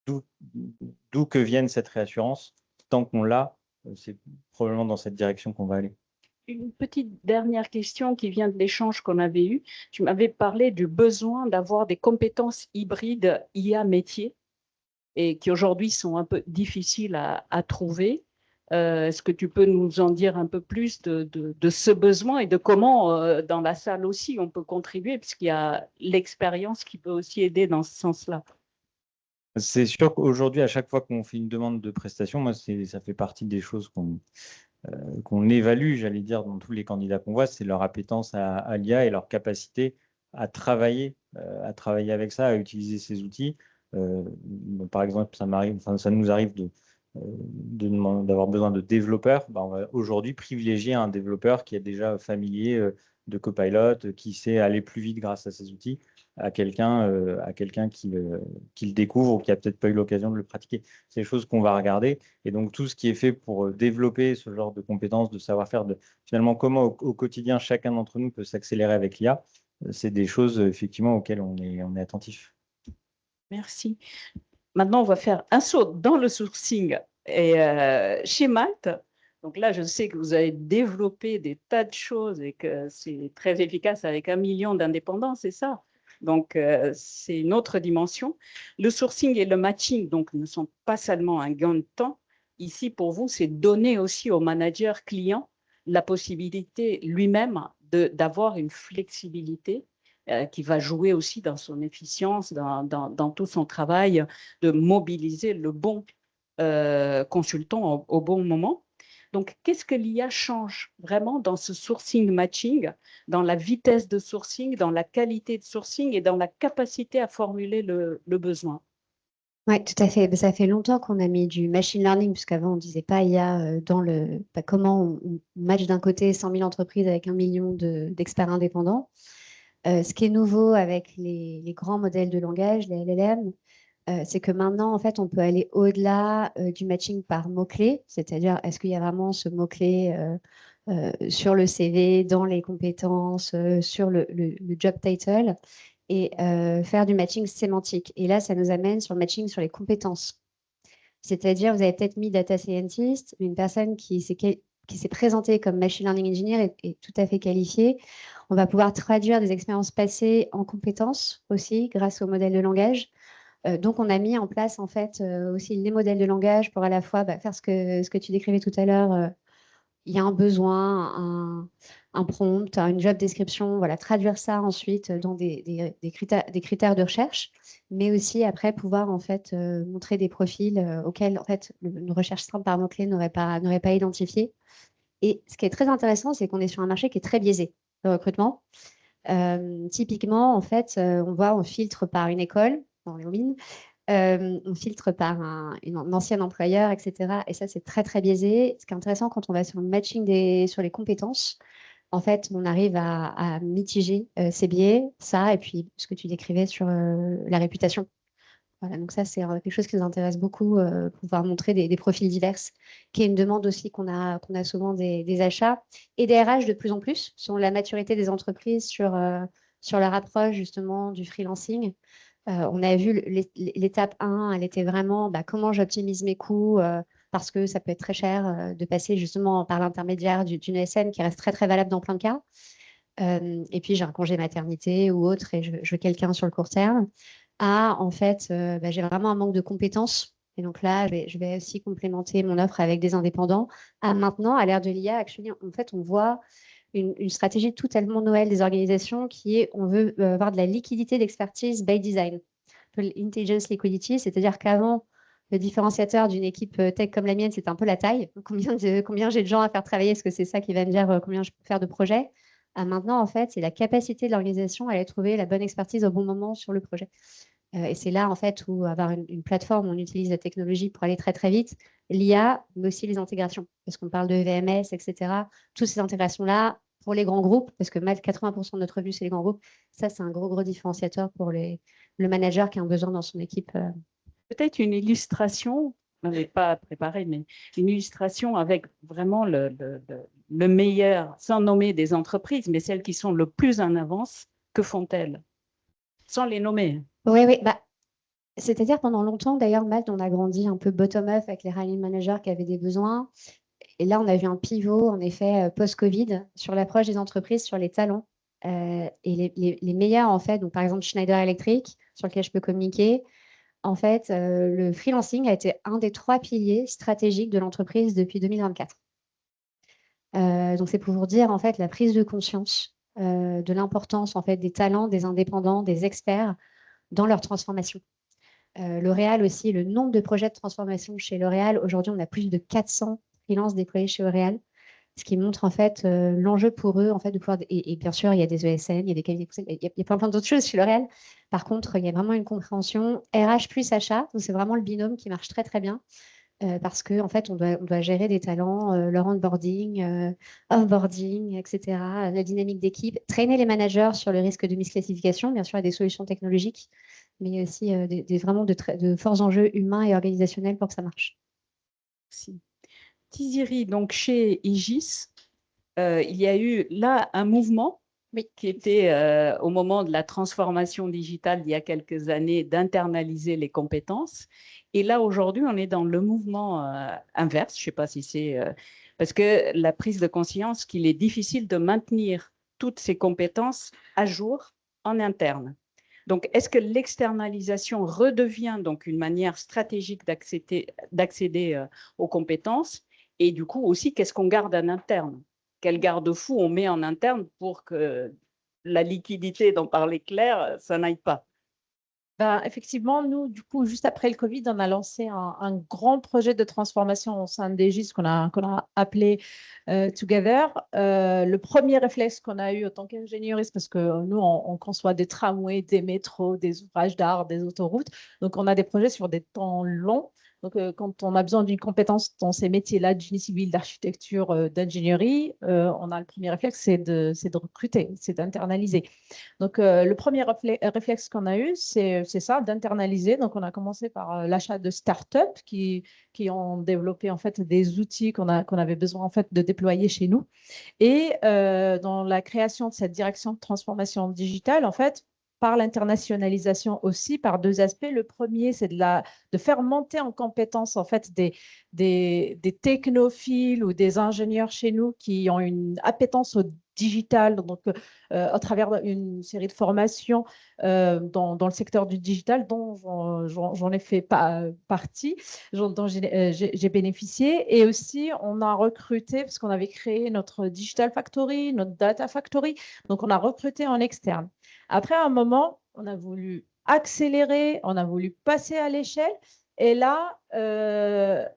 d'où que vienne cette réassurance, tant qu'on l'a, c'est probablement dans cette direction qu'on va aller. Une petite dernière question qui vient de l'échange qu'on avait eu. Tu m'avais parlé du besoin d'avoir des compétences hybrides IA métier et qui aujourd'hui sont un peu difficiles à trouver. Est-ce que tu peux nous en dire un peu plus de ce besoin et de comment, dans la salle aussi, on peut contribuer, puisqu'il y a l'expérience qui peut aussi aider dans ce sens-là? C'est sûr qu'aujourd'hui, à chaque fois qu'on fait une demande de prestation, moi, ça fait partie des choses qu'on évalue, j'allais dire, dans tous les candidats qu'on voit, c'est leur appétence à l'IA et leur capacité à travailler avec ça, à utiliser ces outils. Par exemple, ça nous arrive d'avoir besoin de développeurs. On va aujourd'hui privilégier un développeur qui est déjà familier de Copilot, qui sait aller plus vite grâce à ces outils, à quelqu'un qui le découvre ou qui n'a peut-être pas eu l'occasion de le pratiquer. C'est des choses qu'on va regarder. Et donc, tout ce qui est fait pour développer ce genre de compétences, de savoir-faire, finalement, comment au quotidien, chacun d'entre nous peut s'accélérer avec l'IA, c'est des choses, effectivement, auxquelles on est attentif. Merci. Maintenant, on va faire un saut dans le sourcing et chez Malte. Donc là, je sais que vous avez développé des tas de choses et que c'est très efficace avec 1 million d'indépendants, c'est ça? Donc, c'est une autre dimension. Le sourcing et le matching donc, ne sont pas seulement un gain de temps. Ici, pour vous, c'est donner aussi au manager client la possibilité lui-même d'avoir une flexibilité qui va jouer aussi dans son efficience, dans tout son travail, de mobiliser le bon consultant au bon moment. Donc, qu'est-ce que l'IA change vraiment dans ce sourcing matching, dans la vitesse de sourcing, dans la qualité de sourcing et dans la capacité à formuler le besoin? Oui, tout à fait. Ça fait longtemps qu'on a mis du machine learning, puisqu'avant, on ne disait pas IA dans comment on match d'un côté 100 000 entreprises avec 1 million d'experts indépendants. Ce qui est nouveau avec les grands modèles de langage, les LLM, c'est que maintenant, en fait, on peut aller au-delà du matching par mots-clés, c'est-à-dire est-ce qu'il y a vraiment ce mot-clé sur le CV, dans les compétences, sur le job title, et faire du matching sémantique. Et là, ça nous amène sur le matching sur les compétences. C'est-à-dire, vous avez peut-être mis data scientist, une personne qui s'est présentée comme machine learning engineer est tout à fait qualifiée. On va pouvoir traduire des expériences passées en compétences aussi grâce au modèle de langage. Donc, on a mis en place en fait aussi les modèles de langage pour à la fois faire ce que tu décrivais tout à l'heure. Il y a un besoin, un prompt, une job description, voilà, traduire ça ensuite dans des critères de recherche, mais aussi après pouvoir en fait montrer des profils auxquels en fait une recherche simple par mots-clés n'aurait pas identifié. Et ce qui est très intéressant, c'est qu'on est sur un marché qui est très biaisé, le recrutement. Typiquement, en fait, on filtre par une école, dans les mines, on filtre par un ancien employeur, etc. Et ça, c'est très, très biaisé. Ce qui est intéressant quand on va sur le matching sur les compétences, en fait, on arrive à mitiger ces biais, ça, et puis ce que tu décrivais sur la réputation. Voilà, donc ça, c'est quelque chose qui nous intéresse beaucoup, pouvoir montrer des profils divers, qui est une demande aussi qu'on a souvent des achats et des RH de plus en plus, sur la maturité des entreprises, sur leur approche justement du freelancing. On a vu l'étape 1, elle était vraiment comment j'optimise mes coûts, parce que ça peut être très cher de passer justement par l'intermédiaire d'une ESN qui reste très, très valable dans plein de cas. Et puis, j'ai un congé maternité ou autre et je veux quelqu'un sur le court terme. En fait, j'ai vraiment un manque de compétences. Et donc là, je vais aussi complémenter mon offre avec des indépendants. Maintenant, à l'ère de l'IA, en fait, on voit une stratégie totalement nouvelle des organisations qui est, on veut avoir de la liquidité d'expertise by design. L'intelligence liquidity, c'est-à-dire qu'avant, le différenciateur d'une équipe tech comme la mienne, c'était un peu la taille. Combien j'ai de gens à faire travailler, est-ce que c'est ça qui va me dire combien je peux faire de projets? Maintenant, en fait, c'est la capacité de l'organisation à aller trouver la bonne expertise au bon moment sur le projet. Et c'est là, en fait, où avoir une plateforme où on utilise la technologie pour aller très, très vite, l'IA, mais aussi les intégrations, parce qu'on parle de VMS, etc. Toutes ces intégrations-là, pour les grands groupes, parce que 80% de notre revenu, c'est les grands groupes, ça, c'est un gros différenciateur pour le manager qui a un besoin dans son équipe. Peut-être une illustration, on n'est pas préparé, mais une illustration avec vraiment le meilleur, sans nommer des entreprises, mais celles qui sont le plus en avance, que font-elles? Sans les nommer. Oui. C'est-à-dire pendant longtemps, d'ailleurs, Malte, on a grandi un peu bottom-up avec les hiring managers qui avaient des besoins. Et là, on a vu un pivot, en effet, post-Covid, sur l'approche des entreprises, sur les talents. Et les meilleurs, en fait, donc par exemple Schneider Electric, sur lequel je peux communiquer, en fait, le freelancing a été un des 3 piliers stratégiques de l'entreprise depuis 2024. Donc, c'est pour vous dire, en fait, la prise de conscience de l'importance, en fait, des talents, des indépendants, des experts dans leur transformation. L'Oréal aussi, le nombre de projets de transformation chez L'Oréal, aujourd'hui, on a plus de 400 freelances déployés chez L'Oréal, ce qui montre, en fait, l'enjeu pour eux, en fait, de pouvoir… Et bien sûr, il y a des ESN, il y a des cabinets, il y a plein d'autres choses chez L'Oréal. Par contre, il y a vraiment une compréhension RH plus achat, donc c'est vraiment le binôme qui marche très, très bien. Parce qu'en fait, on doit gérer des talents, leur onboarding, offboarding, etc., la dynamique d'équipe, traîner les managers sur le risque de misclassification, bien sûr, il y a des solutions technologiques, mais aussi vraiment de forts enjeux humains et organisationnels pour que ça marche. Merci. Tiziri, donc chez Aegis, il y a eu là un mouvement qui était au moment de la transformation digitale il y a quelques années d'internaliser les compétences. Et là, aujourd'hui, on est dans le mouvement inverse. Je ne sais pas si c'est… parce que la prise de conscience qu'il est difficile de maintenir toutes ces compétences à jour en interne. Donc, est-ce que l'externalisation redevient donc une manière stratégique d'accéder aux compétences? Et du coup, aussi, qu'est-ce qu'on garde en interne? quel garde-fou on met en interne pour que la liquidité dont parlait Claire, ça n'aille pas? Ben, effectivement, nous, du coup, juste après le Covid, on a lancé un grand projet de transformation au sein de DGIS qu'on a appelé Together. Le premier réflexe qu'on a eu en tant qu'ingénieuriste, parce que nous, on conçoit des tramways, des métros, des ouvrages d'art, des autoroutes. Donc, on a des projets sur des temps longs. Donc, quand on a besoin d'une compétence dans ces métiers-là, de génie civil, d'architecture, d'ingénierie, on a le premier réflexe, c'est de recruter, c'est d'internaliser. Donc, le premier réflexe qu'on a eu, c'est ça, d'internaliser. Donc, on a commencé par l'achat de startups qui ont développé en fait des outils qu'on avait besoin en fait de déployer chez nous. Et dans la création de cette direction de transformation digitale, en fait, par l'internationalisation aussi, par deux aspects. Le premier, c'est de faire monter en compétence en fait des technophiles ou des ingénieurs chez nous qui ont une appétence au digital, donc à travers une série de formations dans le secteur du digital dont j'en ai fait partie, dont j'ai bénéficié. Et aussi, on a recruté, parce qu'on avait créé notre Digital Factory, notre Data Factory, donc on a recruté en externe. Après, à un moment, on a voulu accélérer, on a voulu passer à l'échelle. Et là,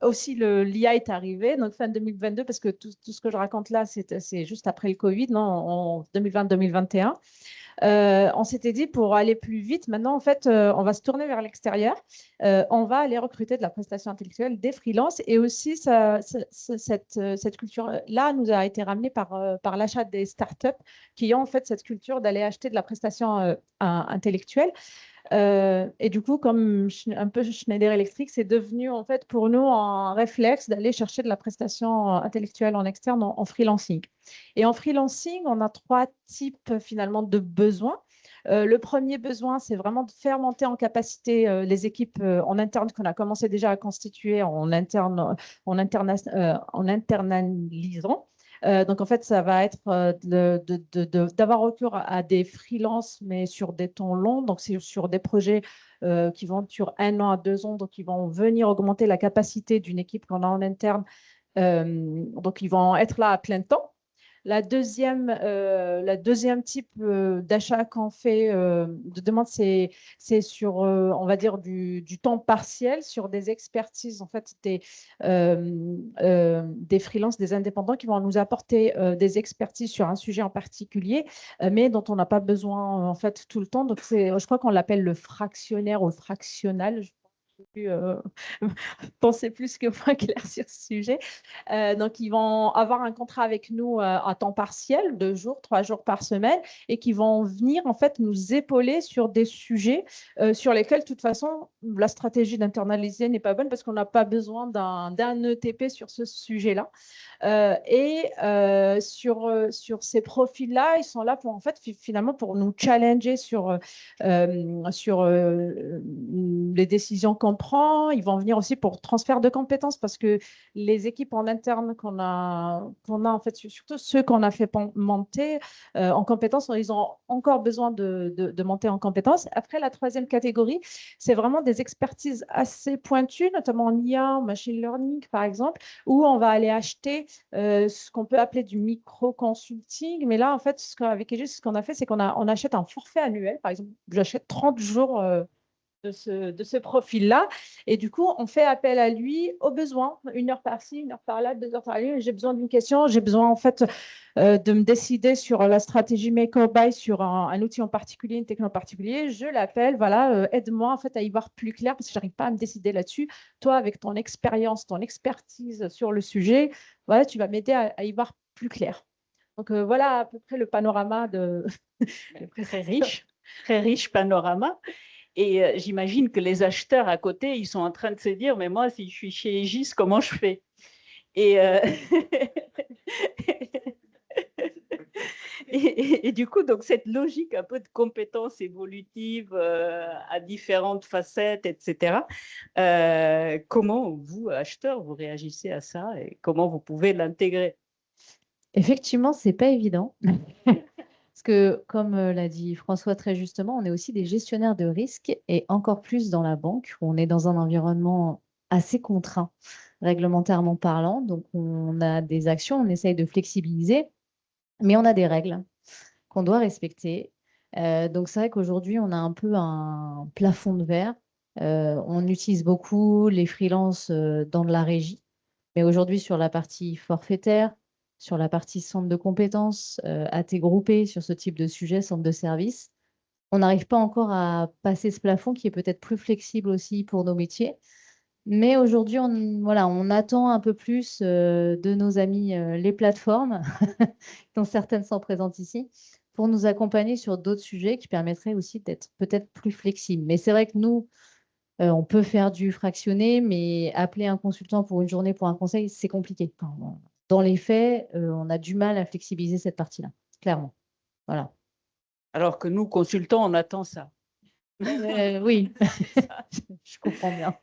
aussi, l'IA est arrivé, donc fin 2022, parce que tout ce que je raconte là, c'est juste après le Covid, non, en 2020-2021. On s'était dit, pour aller plus vite, maintenant, en fait, on va se tourner vers l'extérieur. On va aller recruter de la prestation intellectuelle, des freelances. Et aussi, cette culture-là nous a été ramenée par l'achat des startups qui ont en fait cette culture d'aller acheter de la prestation intellectuelle. Et du coup, comme un peu Schneider Electric, c'est devenu en fait pour nous un réflexe d'aller chercher de la prestation intellectuelle en externe en freelancing. Et en freelancing, on a trois types finalement de besoins. Le premier besoin, c'est vraiment de faire monter en capacité les équipes en interne qu'on a commencé déjà à constituer en internalisant. Donc, en fait, ça va être d'avoir recours à des freelances, mais sur des temps longs, donc sur des projets qui vont sur 1 an à 2 ans, donc ils vont venir augmenter la capacité d'une équipe qu'on a en interne. Donc, ils vont être là à plein temps. La deuxième type d'achat qu'on fait, de demande, c'est sur, on va dire, du temps partiel, sur des expertises, en fait, des freelances, des indépendants qui vont nous apporter des expertises sur un sujet en particulier, mais dont on n'a pas besoin, en fait, tout le temps. Donc, je crois qu'on l'appelle le fractionnaire ou le fractionnal. Penser plus que moi clair sur ce sujet. Donc, ils vont avoir un contrat avec nous à temps partiel, 2 jours, 3 jours par semaine, et qui vont venir en fait nous épauler sur des sujets sur lesquels, de toute façon, la stratégie d'internaliser n'est pas bonne parce qu'on n'a pas besoin d'un ETP sur ce sujet-là. Sur ces profils-là, ils sont là pour en fait finalement pour nous challenger sur les décisions qu'on prend. Ils vont venir aussi pour transfert de compétences parce que les équipes en interne qu'on a en fait, surtout ceux qu'on a fait monter en compétences, ils ont encore besoin de monter en compétences. Après, la troisième catégorie, c'est vraiment des expertises assez pointues, notamment en IA, en machine learning par exemple, où on va aller acheter ce qu'on peut appeler du micro-consulting. Mais là, en fait, avec Aegis, ce qu'on a fait, c'est qu'on achète un forfait annuel. Par exemple, j'achète 30 jours de ce profil-là. Et du coup, on fait appel à lui au besoin, 1 heure par-ci, 1 heure par-là, 2 heures par-là. J'ai besoin d'une question, j'ai besoin en fait de me décider sur la stratégie make or buy, sur un outil en particulier, une techno en particulier. Je l'appelle, voilà, aide-moi en fait à y voir plus clair parce que je n'arrive pas à me décider là-dessus. Toi, avec ton expérience, ton expertise sur le sujet, voilà, tu vas m'aider à y voir plus clair. Donc voilà à peu près le panorama de très riche panorama. Et j'imagine que les acheteurs à côté, ils sont en train de se dire, mais moi, si je suis chez Aegis, comment je fais? Et du coup, donc cette logique un peu de compétences évolutives à différentes facettes, etc. Comment vous, acheteurs, vous réagissez à ça et comment vous pouvez l'intégrer? Effectivement, ce n'est pas évident. Parce que, comme l'a dit François très justement, on est aussi des gestionnaires de risques et encore plus dans la banque où on est dans un environnement assez contraint, réglementairement parlant. Donc, on a des actions, on essaye de flexibiliser. Mais on a des règles qu'on doit respecter. Donc, c'est vrai qu'aujourd'hui, on a un peu un plafond de verre. On utilise beaucoup les freelances dans de la régie. Mais aujourd'hui, sur la partie forfaitaire, sur la partie centre de compétences, AT groupé, sur ce type de sujet, centre de service, on n'arrive pas encore à passer ce plafond qui est peut-être plus flexible aussi pour nos métiers. Mais aujourd'hui, on attend un peu plus de nos amis les plateformes, dont certaines sont présentes ici, pour nous accompagner sur d'autres sujets qui permettraient aussi d'être peut-être plus flexibles. Mais c'est vrai que nous, on peut faire du fractionné, mais appeler un consultant pour une journée pour un conseil, c'est compliqué. Enfin, dans les faits, on a du mal à flexibiliser cette partie-là, clairement. Voilà. Alors que nous, consultants, on attend ça. Oui, je comprends bien.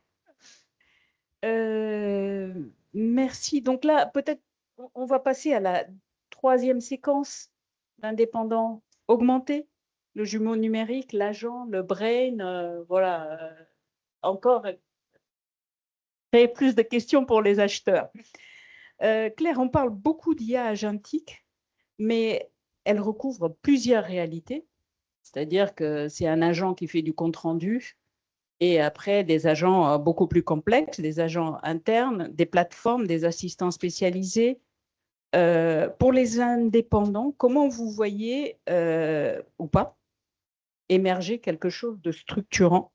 Merci. Donc là, peut-être, on va passer à la troisième séquence, l'indépendant augmenté, le jumeau numérique, l'agent, le brain, voilà. Encore, créer plus de questions pour les acheteurs. Claire, on parle beaucoup d'IA agentique, mais elle recouvre plusieurs réalités. C'est-à-dire que c'est un agent qui fait du compte-rendu et après des agents beaucoup plus complexes, des agents internes, des plateformes, des assistants spécialisés. Pour les indépendants, comment vous voyez, ou pas, émerger quelque chose de structurant?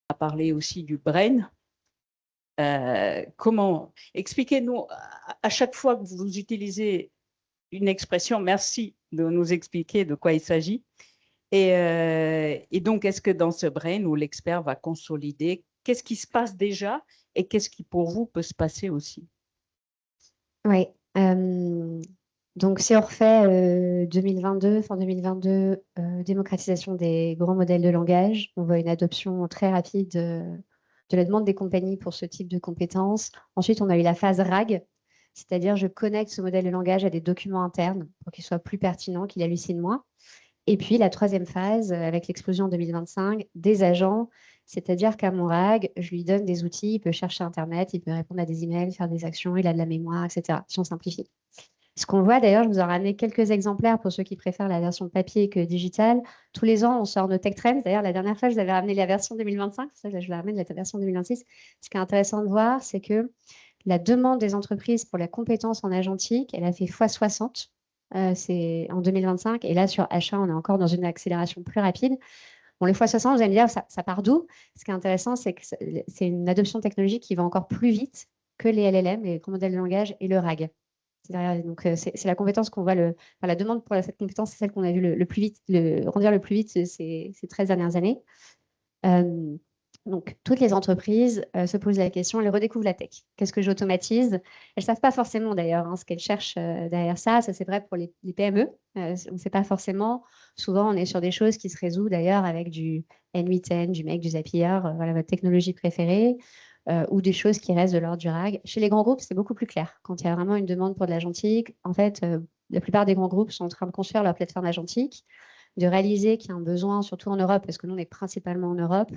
On a parlé aussi du brain. Comment, expliquez-nous, à chaque fois que vous utilisez une expression, merci de nous expliquer de quoi il s'agit. Et donc, est-ce que dans ce brain où l'expert va consolider, qu'est-ce qui se passe déjà et qu'est-ce qui pour vous peut se passer aussi? Oui. Donc, si on refait 2022, fin 2022, démocratisation des grands modèles de langage, on voit une adoption très rapide de la demande des compagnies pour ce type de compétences. Ensuite, on a eu la phase RAG, c'est-à-dire je connecte ce modèle de langage à des documents internes pour qu'il soit plus pertinent, qu'il hallucine moins. Et puis, la troisième phase, avec l'explosion en 2025, des agents, c'est-à-dire qu'à mon RAG, je lui donne des outils, il peut chercher Internet, il peut répondre à des emails, faire des actions, il a de la mémoire, etc., si on simplifie. Ce qu'on voit d'ailleurs, je vous en ai ramené quelques exemplaires pour ceux qui préfèrent la version papier que digitale. Tous les ans, on sort nos Tech Trends. D'ailleurs, la dernière fois, je vous avais ramené la version 2025. Ça, je vous ramène la version 2026. Ce qui est intéressant de voir, c'est que la demande des entreprises pour la compétence en agentique, elle a fait x60. C'est en 2025. Et là, sur achat, on est encore dans une accélération plus rapide. Bon, les x60, vous allez me dire, ça part d'où? Ce qui est intéressant, c'est que c'est une adoption technologique qui va encore plus vite que les LLM, les grands modèles de langage, et le RAG. Donc, c'est la compétence qu'on voit, la demande pour cette compétence, c'est celle qu'on a vu le plus vite, grandir le plus vite ces 13 dernières années. Donc, toutes les entreprises se posent la question, elles redécouvrent la tech. Qu'est-ce que j'automatise? Elles ne savent pas forcément d'ailleurs ce qu'elles cherchent derrière ça. Ça, c'est vrai pour les PME. On ne sait pas forcément. Souvent, on est sur des choses qui se résolvent d'ailleurs avec du N8N, du MEC, du Zapier, voilà votre technologie préférée. Ou des choses qui restent de l'ordre du RAG. Chez les grands groupes, c'est beaucoup plus clair. Quand il y a vraiment une demande pour de l'agentique, en fait, la plupart des grands groupes sont en train de construire leur plateforme agentique, de réaliser qu'il y a un besoin, surtout en Europe, parce que nous, on est principalement en Europe,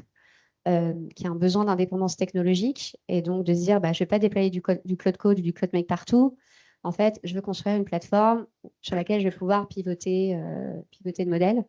qu'il y a un besoin d'indépendance technologique, et donc de se dire, je ne vais pas déployer du cloud code ou du cloud make partout. En fait, je veux construire une plateforme sur laquelle je vais pouvoir pivoter le modèle.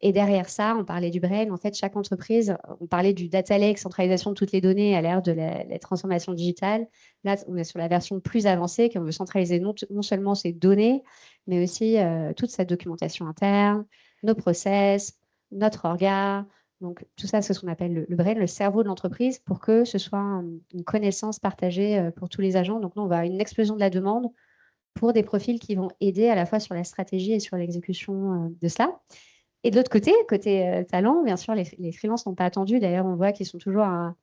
Et derrière ça, on parlait du brain. En fait, chaque entreprise, on parlait du data lake, centralisation de toutes les données à l'ère de la transformation digitale. Là, on est sur la version plus avancée, qu'on veut centraliser non seulement ces données, mais aussi toute cette documentation interne, nos process, notre orga. Donc, tout ça, c'est ce qu'on appelle le brain, le cerveau de l'entreprise, pour que ce soit une connaissance partagée pour tous les agents. Donc, nous, on va avoir une explosion de la demande pour des profils qui vont aider à la fois sur la stratégie et sur l'exécution de cela. Et de l'autre côté, talent, bien sûr, les freelances n'ont pas attendu. D'ailleurs, on voit qu'ils sont toujours à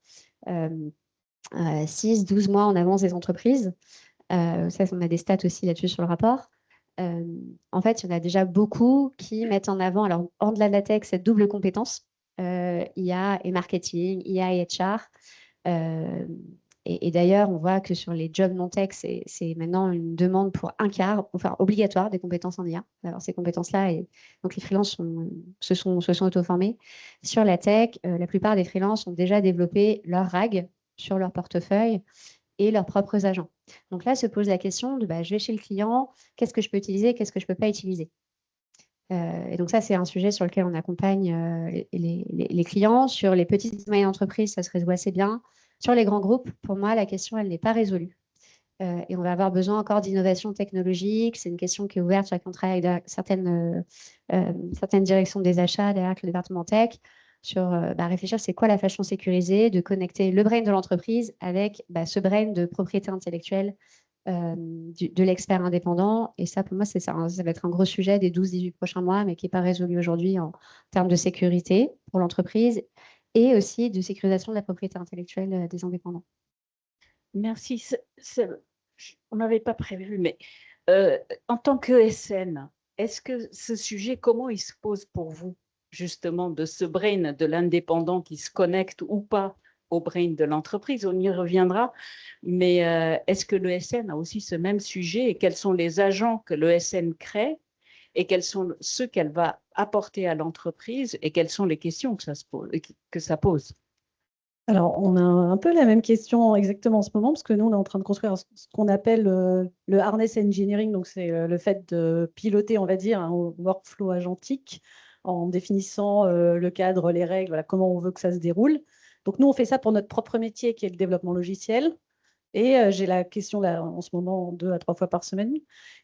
6-12 mois en avance des entreprises. Ça, on a des stats aussi là-dessus sur le rapport. En fait, il y en a déjà beaucoup qui mettent en avant, alors en-delà de la tech, cette double compétence, IA et marketing, IA et HR. Et d'ailleurs, on voit que sur les jobs non-tech, c'est maintenant une demande pour un quart, enfin obligatoire, des compétences en IA, d'avoir ces compétences-là. Et donc, les freelances se sont auto-formés. Sur la tech, la plupart des freelances ont déjà développé leur RAG sur leur portefeuille et leurs propres agents. Donc là se pose la question de je vais chez le client, qu'est-ce que je peux utiliser, qu'est-ce que je ne peux pas utiliser. Et donc ça, c'est un sujet sur lequel on accompagne les clients. Sur les petites et moyennes entreprises, ça se résout assez bien. Sur les grands groupes, pour moi, la question, elle n'est pas résolue. Et on va avoir besoin encore d'innovation technologique. C'est une question qui est ouverte sur laquelle on travaille avec certaines directions des achats, derrière le département tech, sur réfléchir c'est quoi la façon sécurisée de connecter le brain de l'entreprise avec ce brain de propriété intellectuelle de l'expert indépendant. Et ça, pour moi, ça va être un gros sujet des 12-18 prochains mois, mais qui n'est pas résolu aujourd'hui en termes de sécurité pour l'entreprise et aussi de sécurisation de la propriété intellectuelle des indépendants. Merci. On n'avait pas prévu, mais en tant qu'ESN, est-ce que ce sujet, comment il se pose pour vous, justement, de ce brain de l'indépendant qui se connecte ou pas au brain de l'entreprise? On y reviendra, mais est-ce que l'ESN a aussi ce même sujet et quels sont les agents que l'ESN crée et quels sont ceux qu'elle va apporter à l'entreprise et quelles sont les questions que ça pose? Alors, on a un peu la même question exactement en ce moment, parce que nous, on est en train de construire ce qu'on appelle le harness engineering, donc c'est le fait de piloter, on va dire, un workflow agentique en définissant le cadre, les règles, voilà, comment on veut que ça se déroule. Donc, nous, on fait ça pour notre propre métier, qui est le développement logiciel. Et j'ai la question là, en ce moment, 2 à 3 fois par semaine,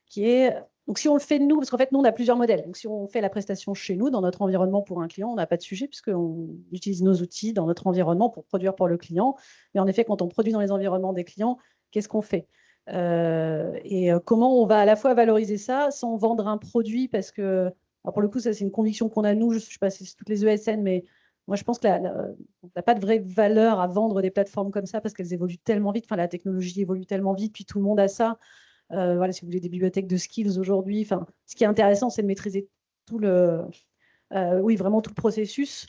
qui est, donc si on le fait nous, parce qu'en fait, nous, on a plusieurs modèles. Donc, si on fait la prestation chez nous, dans notre environnement pour un client, on n'a pas de sujet, puisqu'on utilise nos outils dans notre environnement pour produire pour le client. Mais en effet, quand on produit dans les environnements des clients, qu'est-ce qu'on fait comment on va à la fois valoriser ça sans vendre un produit, parce que, alors pour le coup, ça, c'est une conviction qu'on a, nous, je ne sais pas si c'est toutes les ESN, mais moi, je pense que on n'a pas de vraie valeur à vendre des plateformes comme ça parce qu'elles évoluent tellement vite. Enfin, la technologie évolue tellement vite, puis tout le monde a ça. Voilà, si vous voulez des bibliothèques de skills aujourd'hui, enfin, ce qui est intéressant, c'est de maîtriser vraiment tout le processus.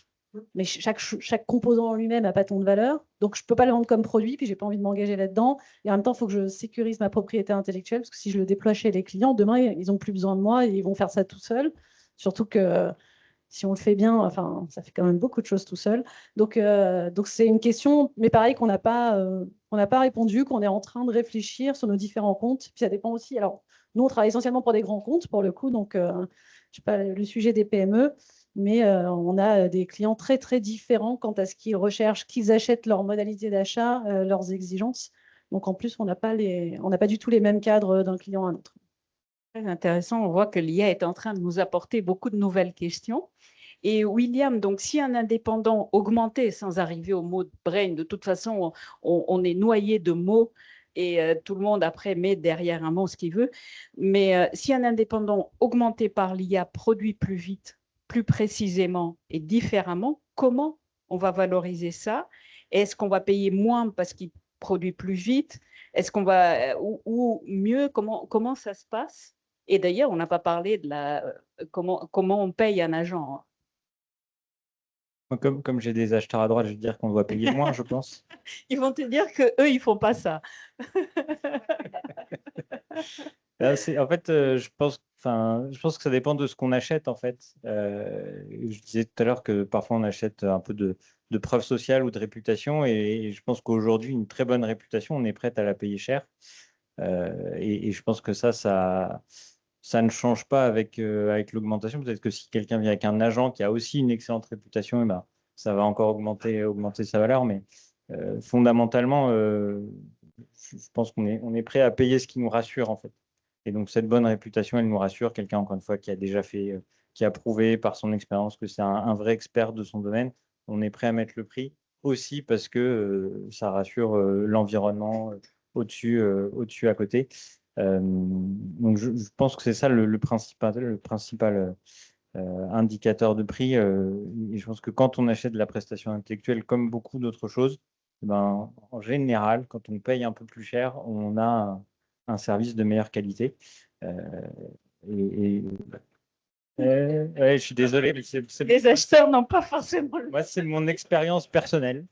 Mais chaque composant en lui-même n'a pas tant de valeur. Donc, je ne peux pas le vendre comme produit, puis je n'ai pas envie de m'engager là-dedans. Et en même temps, il faut que je sécurise ma propriété intellectuelle, parce que si je le déploie chez les clients, demain, ils n'ont plus besoin de moi et ils vont faire ça tout seuls. Surtout que si on le fait bien, enfin, ça fait quand même beaucoup de choses tout seul. Donc c'est une question, mais pareil, qu'on n'a pas répondu, qu'on est en train de réfléchir sur nos différents comptes. Puis ça dépend aussi. Alors, nous, on travaille essentiellement pour des grands comptes, pour le coup, donc je ne sais pas le sujet des PME, mais on a des clients très, très différents quant à ce qu'ils recherchent, qu'ils achètent leur modalité d'achat, leurs exigences. Donc, en plus, on n'a pas du tout les mêmes cadres d'un client à un autre. Très intéressant. On voit que l'IA est en train de nous apporter beaucoup de nouvelles questions. Et William, donc si un indépendant augmenté, sans arriver au mot de brain, de toute façon, on est noyé de mots et tout le monde après met derrière un mot ce qu'il veut. Mais si un indépendant augmenté par l'IA produit plus vite, plus précisément et différemment, comment on va valoriser ça? Est-ce qu'on va payer moins parce qu'il produit plus vite? Est-ce qu'on va ou mieux, comment ça se passe? Et d'ailleurs, on n'a pas parlé de comment on paye un agent. Comme j'ai des acheteurs à droite, je vais dire qu'on doit payer moins, je pense. Ils vont te dire qu'eux, ils ne font pas ça. En fait, je pense que ça dépend de ce qu'on achète, en fait. Je disais tout à l'heure que parfois, on achète un peu de preuve sociale ou de réputation. Et je pense qu'aujourd'hui, une très bonne réputation, on est prête à la payer cher. Et je pense que ça ne change pas avec l'augmentation. Peut-être que si quelqu'un vient avec un agent qui a aussi une excellente réputation, eh ben, ça va encore augmenter sa valeur. Mais fondamentalement, je pense qu'on est prêt à payer ce qui nous rassure, en fait. Et donc, cette bonne réputation, elle nous rassure. Quelqu'un, encore une fois, qui a déjà fait, qui a prouvé par son expérience que c'est un vrai expert de son domaine, on est prêt à mettre le prix aussi parce que ça rassure l'environnement au-dessus, à côté. Donc, je pense que c'est ça le principal indicateur de prix. Et je pense que quand on achète de la prestation intellectuelle, comme beaucoup d'autres choses, ben, en général, quand on paye un peu plus cher, on a un service de meilleure qualité. Je suis désolé, mais les acheteurs n'ont pas forcément moi, c'est mon expérience personnelle.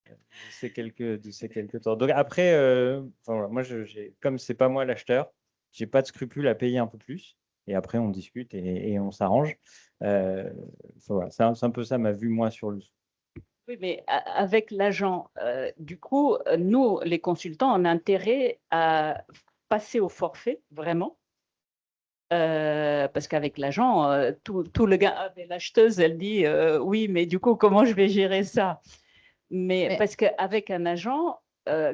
De ces quelques temps. Donc après, voilà, moi, comme c'est pas moi l'acheteur, j'ai pas de scrupule à payer un peu plus. Et après, on discute et on s'arrange. Voilà, c'est un peu ça ma vue, moi, sur le. Oui, mais avec l'agent, du coup, nous, les consultants, on a intérêt à passer au forfait, vraiment. Parce qu'avec l'agent, tout le gars, l'acheteuse, elle dit oui, mais du coup, comment je vais gérer ça? Mais parce qu'avec un agent,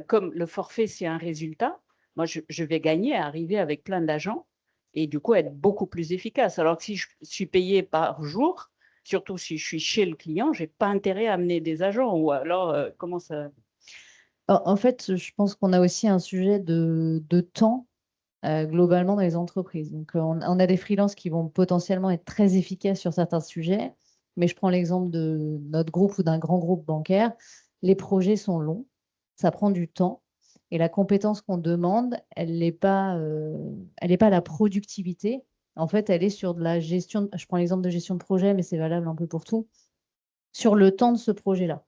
comme le forfait, c'est un résultat, moi, je vais gagner à arriver avec plein d'agents et du coup être beaucoup plus efficace. Alors que si je suis payé par jour, surtout si je suis chez le client, je n'ai pas intérêt à amener des agents. Ou alors, comment ça… En fait, je pense qu'on a aussi un sujet de temps globalement dans les entreprises. Donc, on a des freelances qui vont potentiellement être très efficaces sur certains sujets, mais je prends l'exemple de notre groupe ou d'un grand groupe bancaire. Les projets sont longs, ça prend du temps, et la compétence qu'on demande, elle n'est pas la productivité. En fait, elle est sur de la gestion. Je prends l'exemple de gestion de projet, mais c'est valable un peu pour tout, sur le temps de ce projet-là.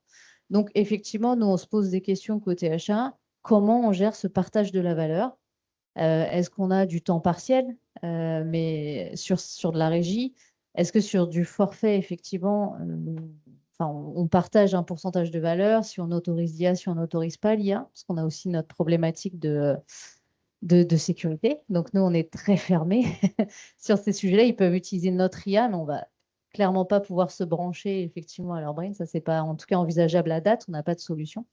Donc, effectivement, nous, on se pose des questions côté achat. Comment on gère ce partage de la valeur? Est-ce qu'on a du temps partiel, mais sur de la régie? Est-ce que sur du forfait, effectivement, on partage un pourcentage de valeur, si on autorise l'IA, si on n'autorise pas l'IA, parce qu'on a aussi notre problématique de sécurité. Donc, nous, on est très fermés sur ces sujets-là. Ils peuvent utiliser notre IA, mais on va clairement pas pouvoir se brancher effectivement à leur brain. Ça, c'est pas en tout cas envisageable à date. On n'a pas de solution.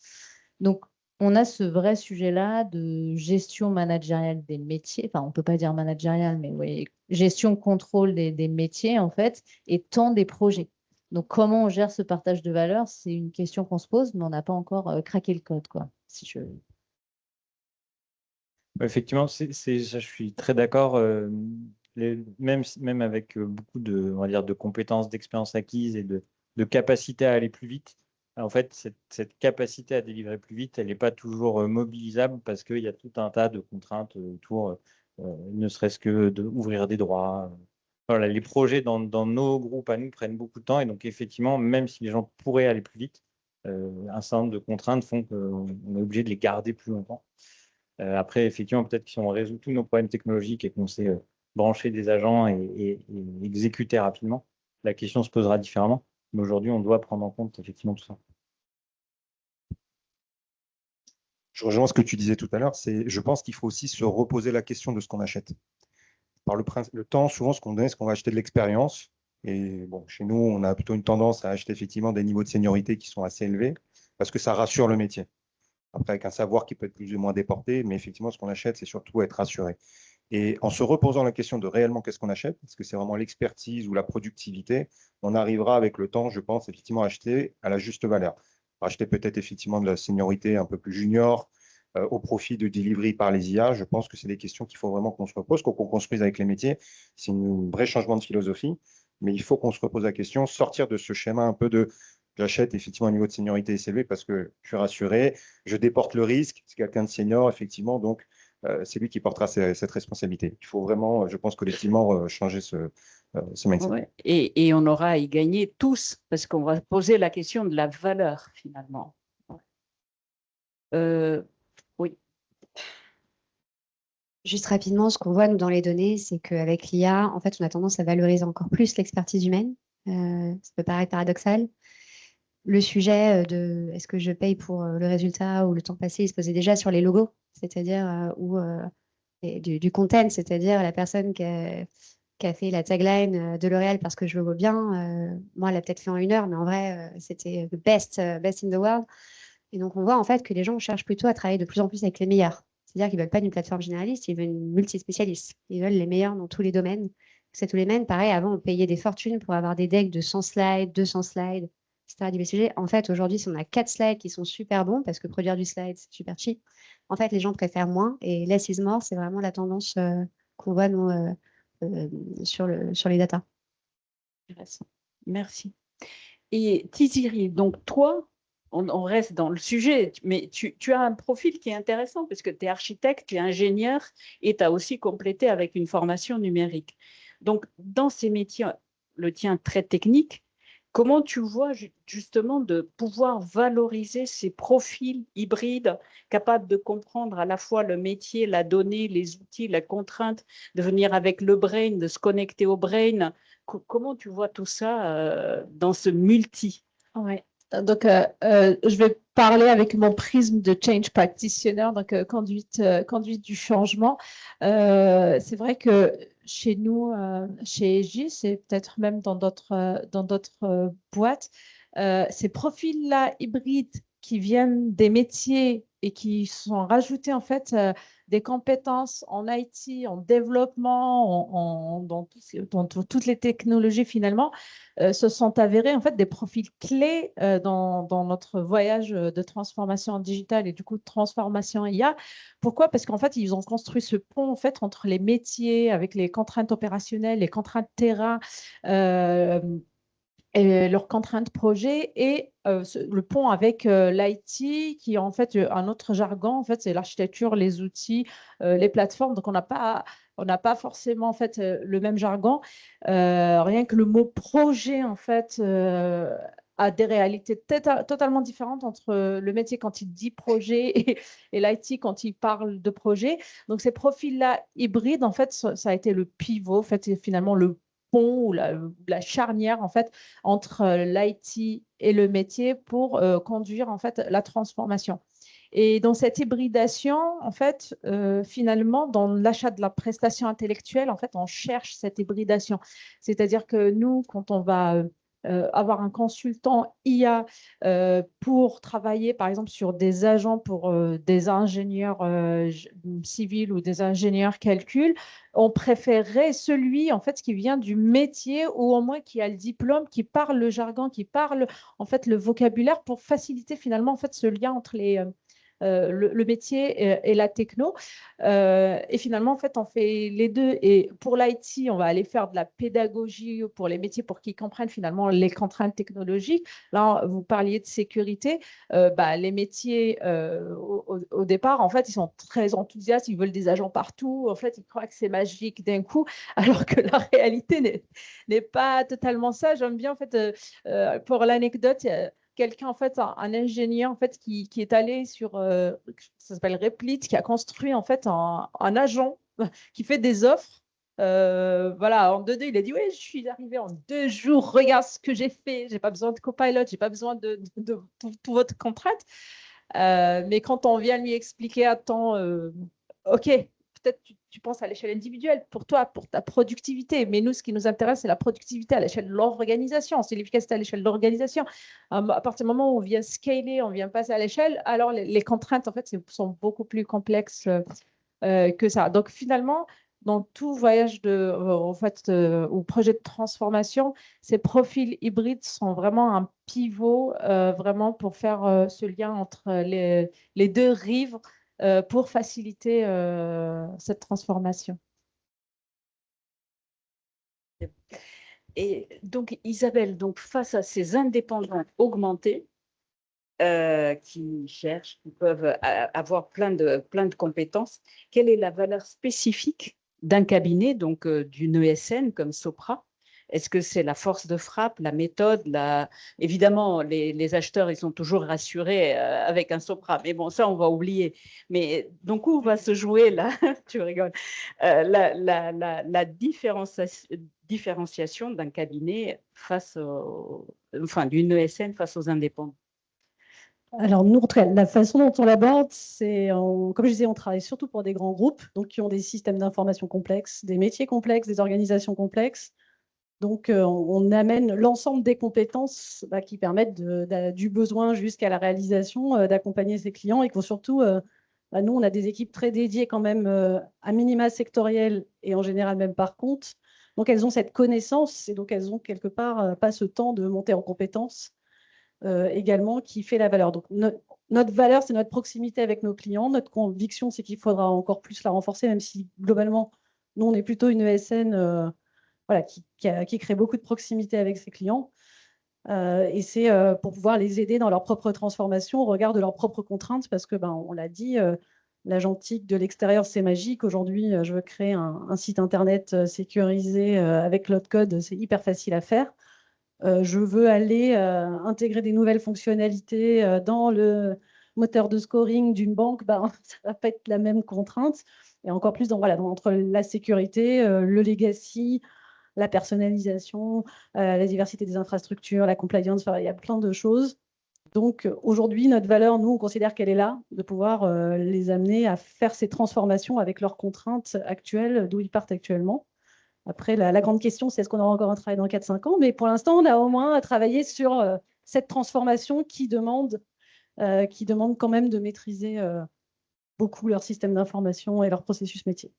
Donc, on a ce vrai sujet-là de gestion managériale des métiers. Enfin, on ne peut pas dire managériale, mais oui, gestion, contrôle des métiers, en fait, et temps des projets. Donc, comment on gère ce partage de valeur, c'est une question qu'on se pose, mais on n'a pas encore craqué le code, quoi. Si je… Effectivement, ça, je suis très d'accord. Même avec beaucoup on va dire, de compétences, d'expériences acquises et de capacité à aller plus vite, en fait, cette capacité à délivrer plus vite, elle n'est pas toujours mobilisable parce qu'il y a tout un tas de contraintes autour, ne serait-ce que d'ouvrir des droits. Voilà, les projets dans nos groupes à nous prennent beaucoup de temps et donc effectivement, même si les gens pourraient aller plus vite, un certain nombre de contraintes font qu'on est obligé de les garder plus longtemps. Après, effectivement, peut-être que si on résout tous nos problèmes technologiques et qu'on sait brancher des agents et exécuter rapidement, la question se posera différemment. Mais aujourd'hui, on doit prendre en compte effectivement tout ça. Je rejoins ce que tu disais tout à l'heure. Je pense qu'il faut aussi se reposer la question de ce qu'on achète. Par le temps, souvent, ce qu'on donne, c'est qu'on va acheter de l'expérience. Et bon, chez nous, on a plutôt une tendance à acheter effectivement des niveaux de seniorité qui sont assez élevés parce que ça rassure le métier. Après, avec un savoir qui peut être plus ou moins déporté, mais effectivement, ce qu'on achète, c'est surtout être rassuré. Et en se reposant la question de réellement qu'est-ce qu'on achète, est-ce que c'est vraiment l'expertise ou la productivité, on arrivera avec le temps, je pense, effectivement, à acheter à la juste valeur. Acheter peut-être effectivement de la seniorité un peu plus junior au profit de delivery par les IA, je pense que c'est des questions qu'il faut vraiment qu'on se repose, qu'on construise avec les métiers. C'est un vrai changement de philosophie, mais il faut qu'on se repose la question, sortir de ce schéma un peu de j'achète effectivement un niveau de seniorité assez élevé parce que je suis rassuré, je déporte le risque, c'est quelqu'un de senior, effectivement, donc c'est lui qui portera cette responsabilité. Il faut vraiment, je pense, collectivement changer ce mindset. Ouais. Et on aura à y gagner tous, parce qu'on va poser la question de la valeur, finalement. Oui. Juste rapidement, ce qu'on voit, nous, dans les données, c'est qu'avec l'IA, en fait, on a tendance à valoriser encore plus l'expertise humaine. Ça peut paraître paradoxal. Le sujet de est-ce que je paye pour le résultat ou le temps passé, il se posait déjà sur les logos, c'est-à-dire du content, c'est-à-dire la personne qui a fait la tagline de L'Oréal parce que je le vois bien. Moi, elle a peut-être fait en 1 heure, mais en vrai, c'était the best in the world. Et donc, on voit en fait que les gens cherchent plutôt à travailler de plus en plus avec les meilleurs. C'est-à-dire qu'ils ne veulent pas une plateforme généraliste, ils veulent une multispécialiste. Ils veulent les meilleurs dans tous les domaines. C'est tous les domaines. Pareil, avant, on payait des fortunes pour avoir des decks de 100 slides, 200 slides, etc. du BCG. En fait, aujourd'hui, si on a 4 slides qui sont super bons, parce que produire du slide, c'est super cheap, en fait, les gens préfèrent moins. Et less is more, c'est vraiment la tendance qu'on voit, nous, sur les datas. Intéressant. Merci. Et Tiziri, donc toi, on reste dans le sujet, mais tu as un profil qui est intéressant parce que tu es architecte, tu es ingénieur et tu as aussi complété avec une formation numérique. Donc, dans ces métiers, le tien très technique, comment tu vois justement de pouvoir valoriser ces profils hybrides capables de comprendre à la fois le métier, la donnée, les outils, la contrainte, de venir avec le brain, de se connecter au brain. Comment tu vois tout ça dans ce multi? Ouais. Donc, je vais parler avec mon prisme de change practitioner, donc conduite du changement. C'est vrai que chez nous, chez Aegis, et peut-être même dans d'autres boîtes, ces profils-là hybrides qui viennent des métiers et qui sont rajoutés en fait des compétences en IT, en développement, dans toutes les technologies finalement, se sont avérés en fait des profils clés dans notre voyage de transformation digitale et du coup de transformation IA. Pourquoi? Parce qu'en fait, ils ont construit ce pont en fait entre les métiers avec les contraintes opérationnelles, les contraintes terrain, et leurs contraintes projet et le pont avec l'IT qui est en fait un autre jargon, en fait, c'est l'architecture, les outils, les plateformes. Donc, on n'a pas forcément en fait le même jargon. Rien que le mot projet, en fait, a des réalités totalement différentes entre le métier quand il dit projet et l'IT quand il parle de projet. Donc, ces profils-là hybrides, en fait, ça a été le pivot, en fait, et finalement le pont ou la charnière en fait entre l'IT et le métier pour conduire en fait la transformation. Et dans cette hybridation, en fait, finalement, dans l'achat de la prestation intellectuelle, en fait, on cherche cette hybridation. C'est-à-dire que nous, quand on va avoir un consultant IA pour travailler, par exemple, sur des agents pour des ingénieurs civils ou des ingénieurs calcul, on préférerait celui, en fait, qui vient du métier ou au moins qui a le diplôme, qui parle le jargon, qui parle, en fait, le vocabulaire pour faciliter finalement, en fait, ce lien entre le métier et la techno. Et finalement, en fait, on fait les deux. Et pour l'IT, on va aller faire de la pédagogie pour les métiers pour qu'ils comprennent finalement les contraintes technologiques. Là, vous parliez de sécurité. Les métiers, au départ, en fait, ils sont très enthousiastes. Ils veulent des agents partout. En fait, ils croient que c'est magique d'un coup, alors que la réalité n'est pas totalement ça. J'aime bien, en fait, pour l'anecdote, quelqu'un, en fait, un ingénieur, en fait, qui est allé sur, ça s'appelle Replit, qui a construit, en fait, un agent qui fait des offres. Voilà, en 2D, il a dit, oui, je suis arrivé en 2 jours, regarde ce que j'ai fait, j'ai pas besoin de copilot, j'ai pas besoin de toute votre contrainte. Mais quand on vient lui expliquer, attends, OK, peut-être tu penses à l'échelle individuelle pour toi, pour ta productivité. Mais nous, ce qui nous intéresse, c'est la productivité à l'échelle de l'organisation, c'est l'efficacité à l'échelle de l'organisation. À partir du moment où on vient scaler, on vient passer à l'échelle, alors les contraintes, en fait, sont beaucoup plus complexes que ça. Donc, finalement, dans tout voyage ou projet de transformation, ces profils hybrides sont vraiment un pivot vraiment pour faire ce lien entre les deux rives pour faciliter cette transformation. Et donc, Isabelle, donc, face à ces indépendants augmentés qui cherchent, qui peuvent avoir plein de compétences, quelle est la valeur spécifique d'un cabinet, donc d'une ESN comme Sopra? Est-ce que c'est la force de frappe, la méthode, Évidemment, les acheteurs, ils sont toujours rassurés avec un Sopra, mais bon, ça, on va oublier. Mais donc, où va se jouer, là, tu rigoles, la différenciation d'un cabinet d'une ESN face aux indépendants? Alors, nous, en tout cas, la façon dont on l'aborde, c'est, comme je disais, on travaille surtout pour des grands groupes, donc qui ont des systèmes d'information complexes, des métiers complexes, des organisations complexes. Donc, on amène l'ensemble des compétences qui permettent du besoin jusqu'à la réalisation d'accompagner ses clients et qu'on surtout, nous, on a des équipes très dédiées quand même à minima sectorielles et en général même par compte. Donc, elles ont cette connaissance et donc elles ont quelque part pas ce temps de monter en compétences également qui fait la valeur. Donc, notre valeur, c'est notre proximité avec nos clients. Notre conviction, c'est qu'il faudra encore plus la renforcer, même si globalement, nous, on est plutôt une ESN qui crée beaucoup de proximité avec ses clients. Et c'est pour pouvoir les aider dans leur propre transformation au regard de leurs propres contraintes, parce que, on l'a dit, l'agentique de l'extérieur, c'est magique. Aujourd'hui, je veux créer un site Internet sécurisé avec l'autre code, c'est hyper facile à faire. Je veux aller intégrer des nouvelles fonctionnalités dans le moteur de scoring d'une banque, ça ne va pas être la même contrainte. Et encore plus entre la sécurité, le legacy, la personnalisation, la diversité des infrastructures, la compliance, il y a plein de choses. Donc aujourd'hui, notre valeur, nous, on considère qu'elle est là, de pouvoir les amener à faire ces transformations avec leurs contraintes actuelles, d'où ils partent actuellement. Après, la grande question, c'est est-ce qu'on aura encore un travail dans 4-5 ans? Mais pour l'instant, on a au moins travaillé sur cette transformation qui demande quand même de maîtriser beaucoup leur système d'information et leur processus métier.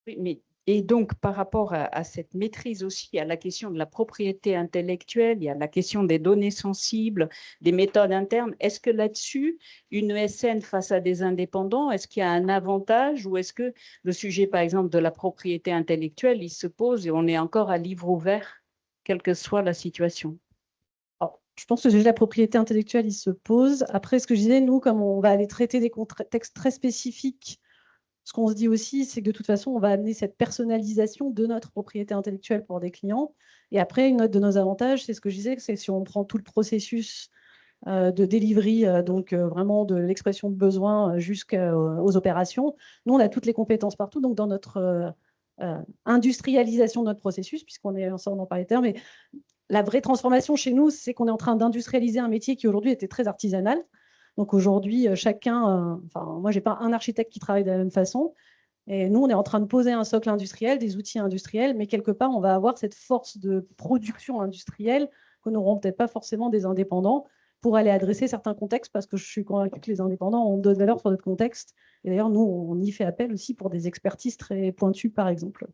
Oui, et donc, par rapport à cette maîtrise aussi, à la question de la propriété intellectuelle, il y a la question des données sensibles, des méthodes internes. Est-ce que là-dessus, une ESN face à des indépendants, est-ce qu'il y a un avantage ou est-ce que le sujet, par exemple, de la propriété intellectuelle, il se pose et on est encore à livre ouvert, quelle que soit la situation? Alors, je pense que le sujet de la propriété intellectuelle, il se pose. Après, ce que je disais, nous, comme on va aller traiter des contextes très spécifiques, ce qu'on se dit aussi, c'est que de toute façon, on va amener cette personnalisation de notre propriété intellectuelle pour des clients. Et après, une autre de nos avantages, c'est ce que je disais, c'est si on prend tout le processus de delivery, donc vraiment de l'expression de besoin jusqu'aux opérations. Nous, on a toutes les compétences partout, donc dans notre industrialisation de notre processus, puisqu'on est ensemble dans parler termes, mais la vraie transformation chez nous, c'est qu'on est en train d'industrialiser un métier qui aujourd'hui était très artisanal. Donc aujourd'hui, chacun, moi, je n'ai pas un architecte qui travaille de la même façon. Et nous, on est en train de poser un socle industriel, des outils industriels, mais quelque part, on va avoir cette force de production industrielle que n'auront peut-être pas forcément des indépendants pour aller adresser certains contextes, parce que je suis convaincue que les indépendants ont d'autres valeurs sur d'autres contextes. Et d'ailleurs, nous, on y fait appel aussi pour des expertises très pointues, par exemple.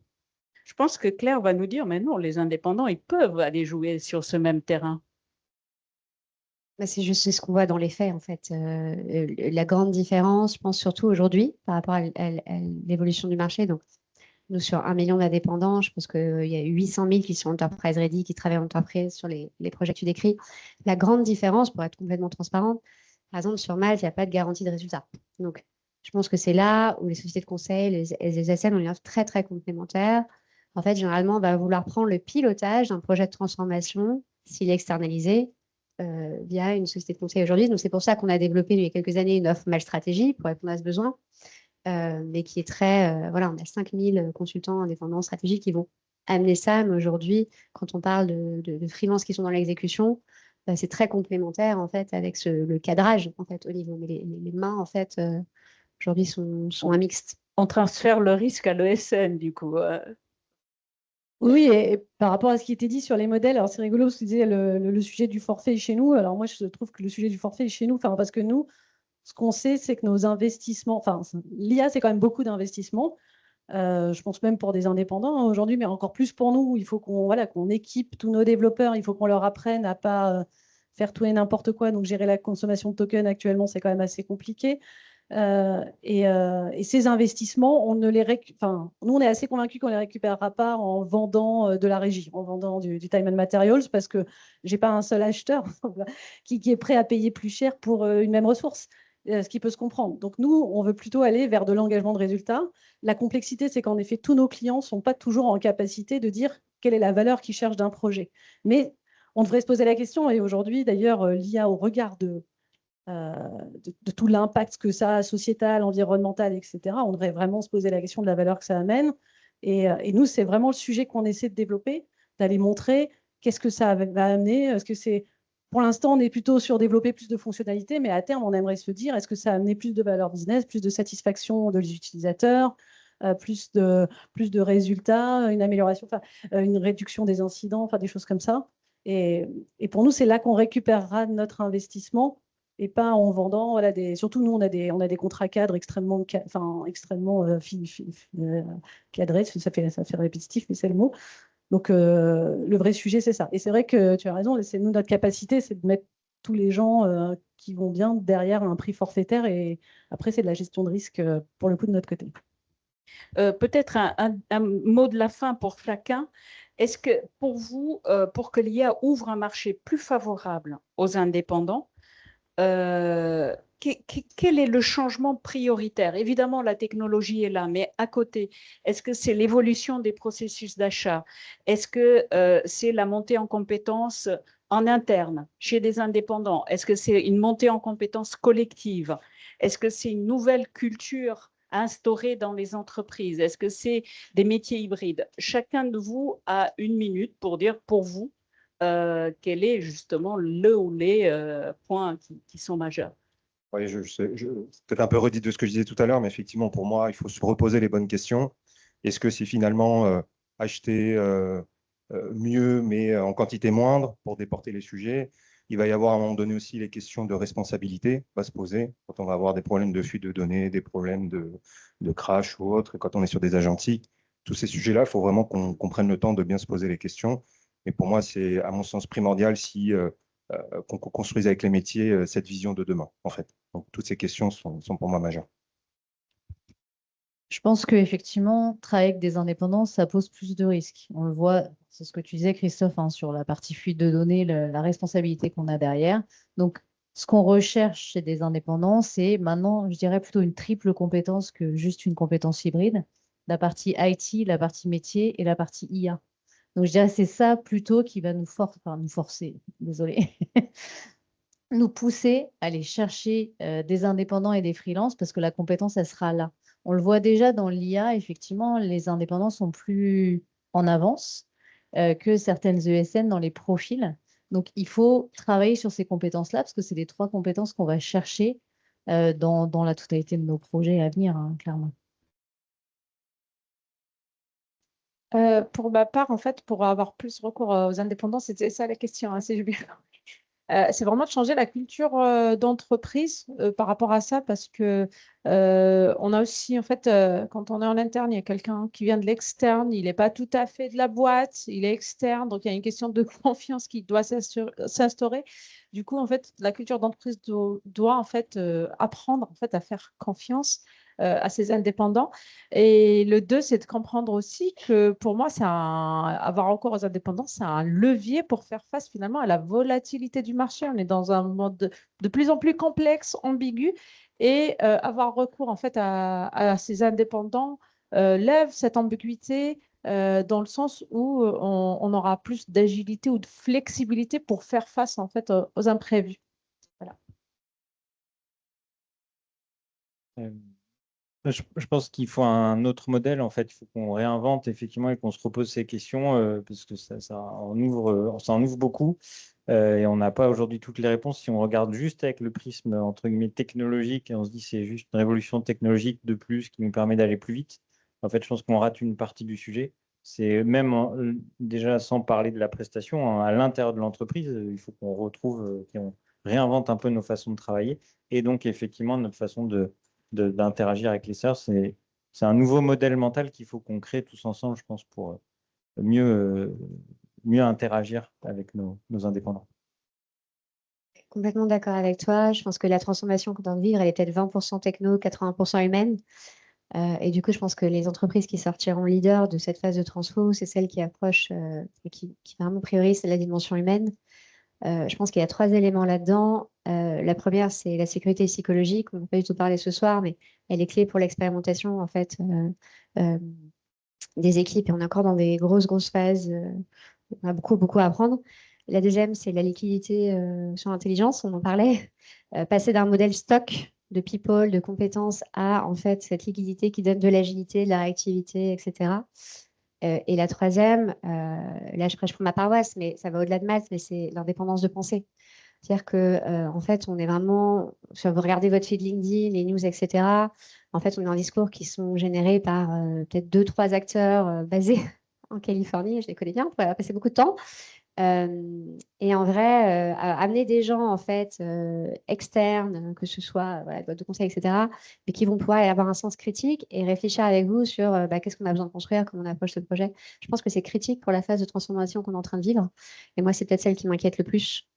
Je pense que Claire va nous dire, mais non, les indépendants, ils peuvent aller jouer sur ce même terrain. C'est juste ce qu'on voit dans les faits, en fait. La grande différence, je pense surtout aujourd'hui, par rapport à l'évolution du marché. Donc, nous, sur 1 million d'indépendants, je pense qu'il y a 800 000 qui sont enterprise ready, qui travaillent en entreprise sur les projets que tu décris. La grande différence, pour être complètement transparente, par exemple, sur Malte, il n'y a pas de garantie de résultat. Donc, je pense que c'est là où les sociétés de conseil, les ESN ont une offre très, très complémentaire. En fait, généralement, on va vouloir prendre le pilotage d'un projet de transformation s'il est externalisé via une société de conseil aujourd'hui. Donc, c'est pour ça qu'on a développé il y a quelques années une offre Malte Stratégie pour répondre à ce besoin, mais qui est très... voilà, on a 5000 consultants indépendants stratégiques qui vont amener ça. Mais aujourd'hui, quand on parle de freelance qui sont dans l'exécution, c'est très complémentaire, en fait, avec le cadrage, en fait, au niveau. Mais les mains, en fait, aujourd'hui, sont un mixte. On transfère le risque à l'ESN, du coup. Oui, et par rapport à ce qui était dit sur les modèles, alors c'est rigolo parce que tu disais le sujet du forfait est chez nous. Alors moi, je trouve que le sujet du forfait est chez nous, parce que nous, ce qu'on sait, c'est que nos investissements, l'IA, c'est quand même beaucoup d'investissements. Je pense même pour des indépendants aujourd'hui, mais encore plus pour nous. Il faut qu'on équipe tous nos développeurs, il faut qu'on leur apprenne à pas faire tout et n'importe quoi. Donc gérer la consommation de tokens actuellement, c'est quand même assez compliqué. Et ces investissements, nous, on est assez convaincus qu'on ne les récupérera pas en vendant de la régie, en vendant du time and materials, parce que je n'ai pas un seul acheteur qui est prêt à payer plus cher pour une même ressource, ce qui peut se comprendre. Donc nous, on veut plutôt aller vers de l'engagement de résultat. La complexité, c'est qu'en effet, tous nos clients ne sont pas toujours en capacité de dire quelle est la valeur qu'ils cherchent d'un projet. Mais on devrait se poser la question, et aujourd'hui, d'ailleurs, l'IA au regard de tout l'impact que ça a sociétal, environnemental, etc. On devrait vraiment se poser la question de la valeur que ça amène. Et nous, c'est vraiment le sujet qu'on essaie de développer, d'aller montrer qu'est-ce que ça va amener. Est-ce que c'est, pour l'instant, on est plutôt sur développer plus de fonctionnalités, mais à terme, on aimerait se dire, est-ce que ça a amené plus de valeur business, plus de satisfaction de l'utilisateur, plus de résultats, une amélioration, une réduction des incidents, des choses comme ça. Et pour nous, c'est là qu'on récupérera notre investissement, et pas en vendant, surtout nous, on a des contrats cadres extrêmement cadrés, ça fait répétitif, mais c'est le mot. Donc, le vrai sujet, c'est ça. Et c'est vrai que tu as raison, c'est nous, notre capacité, c'est de mettre tous les gens qui vont bien derrière un prix forfaitaire, et après, c'est de la gestion de risque pour le coup de notre côté. Peut-être un mot de la fin pour chacun. Est-ce que pour vous, pour que l'IA ouvre un marché plus favorable aux indépendants, quel est le changement prioritaire? Évidemment, la technologie est là, mais à côté, est-ce que c'est l'évolution des processus d'achat? Est-ce que c'est la montée en compétences en interne, chez des indépendants? Est-ce que c'est une montée en compétences collective? Est-ce que c'est une nouvelle culture à instaurer dans les entreprises? Est-ce que c'est des métiers hybrides? Chacun de vous a 1 minute pour dire, pour vous, quel est justement le ou les points qui sont majeurs. Oui, c'est peut-être un peu redit de ce que je disais tout à l'heure, mais effectivement, pour moi, il faut se reposer les bonnes questions. Est-ce que c'est finalement acheter mieux, mais en quantité moindre pour déporter les sujets? Il va y avoir à un moment donné aussi les questions de responsabilité va se poser quand on va avoir des problèmes de fuite de données, des problèmes de crash ou autre, et quand on est sur des agentiques. Tous ces sujets-là, il faut vraiment qu'on prenne le temps de bien se poser les questions. Et pour moi, c'est à mon sens primordial si qu'on construise avec les métiers cette vision de demain, en fait. Donc, toutes ces questions sont pour moi majeures. Je pense qu'effectivement, travailler avec des indépendants, ça pose plus de risques. On le voit, c'est ce que tu disais, Christophe, hein, sur la partie fuite de données, la responsabilité qu'on a derrière. Donc, ce qu'on recherche chez des indépendants, c'est maintenant, je dirais plutôt une triple compétence que juste une compétence hybride. La partie IT, la partie métier et la partie IA. Donc, je dirais que c'est ça plutôt qui va nous forcer, désolé, nous pousser à aller chercher des indépendants et des freelances parce que la compétence, elle sera là. On le voit déjà dans l'IA, effectivement, les indépendants sont plus en avance que certaines ESN dans les profils. Donc, il faut travailler sur ces compétences-là parce que c'est les 3 compétences qu'on va chercher dans la totalité de nos projets à venir, hein, clairement. Pour ma part, en fait, pour avoir plus recours aux indépendants, c'était ça la question, hein, si j'ai bien compris. C'est vraiment de changer la culture d'entreprise par rapport à ça, parce que on a aussi, en fait, quand on est en interne, il y a quelqu'un qui vient de l'externe, il n'est pas tout à fait de la boîte, il est externe, donc il y a une question de confiance qui doit s'instaurer. Du coup, en fait, la culture d'entreprise doit en fait apprendre en fait à faire confiance à ses indépendants. Et le 2, c'est de comprendre aussi que pour moi, avoir recours aux indépendants, c'est un levier pour faire face finalement à la volatilité du marché. On est dans un monde de plus en plus complexe, ambigu, et avoir recours en fait à ces indépendants lève cette ambiguïté dans le sens où on aura plus d'agilité ou de flexibilité pour faire face en fait aux imprévus. Voilà. Je pense qu'il faut un autre modèle, en fait. Il faut qu'on réinvente effectivement et qu'on se repose ces questions parce que ça en ouvre beaucoup et on n'a pas aujourd'hui toutes les réponses. Si on regarde juste avec le prisme entre guillemets technologique et on se dit c'est juste une révolution technologique de plus qui nous permet d'aller plus vite, en fait, je pense qu'on rate une partie du sujet. C'est même déjà sans parler de la prestation, hein, à l'intérieur de l'entreprise, il faut qu'on retrouve, qu'on réinvente un peu nos façons de travailler et donc effectivement notre façon d'interagir avec les serveurs. C'est un nouveau modèle mental qu'il faut qu'on crée tous ensemble, je pense, pour mieux interagir avec nos indépendants. Complètement d'accord avec toi. Je pense que la transformation qu'on est en train de vivre, elle est peut-être 20% techno, 80% humaine. Et du coup, je pense que les entreprises qui sortiront leaders de cette phase de transfo, c'est celles qui approchent et qui vraiment priorisent la dimension humaine. Je pense qu'il y a 3 éléments là-dedans. La première, c'est la sécurité psychologique. On n'a pas du tout parlé ce soir, mais elle est clé pour l'expérimentation en fait des équipes. Et on est encore dans des grosses phases. On a beaucoup à apprendre. La deuxième, c'est la liquidité sur l'intelligence. On en parlait. Passer d'un modèle stock de people, de compétences à en fait cette liquidité qui donne de l'agilité, de la réactivité, etc. Et la troisième, là je prêche pour ma paroisse, mais ça va au-delà de maths, mais c'est l'indépendance de pensée. C'est-à-dire que en fait, on est vraiment, si vous regardez votre feed LinkedIn, les news, etc., en fait, on est dans des discours qui sont générés par peut-être 2-3 acteurs basés en Californie, je les connais bien, on pourrait passer beaucoup de temps. Et en vrai, amener des gens en fait externes, que ce soit voilà, boîte de conseil, etc., mais qui vont pouvoir avoir un sens critique et réfléchir avec vous sur qu'est-ce qu'on a besoin de construire, comment on approche ce projet. Je pense que c'est critique pour la phase de transformation qu'on est en train de vivre. Et moi, c'est peut-être celle qui m'inquiète le plus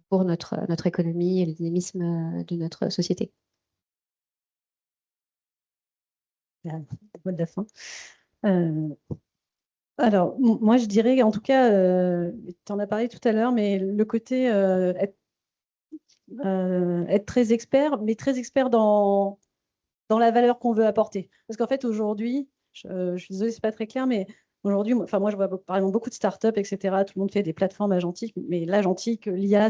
pour notre économie et le dynamisme de notre société. Le mot de la fin. Alors, moi, je dirais, en tout cas, tu en as parlé tout à l'heure, mais le côté être très expert, mais très expert dans la valeur qu'on veut apporter. Parce qu'en fait, aujourd'hui, je suis désolée, c'est pas très clair, mais aujourd'hui, moi, je vois par exemple beaucoup de startups, etc. Tout le monde fait des plateformes agentiques, mais l'agentique, l'IA,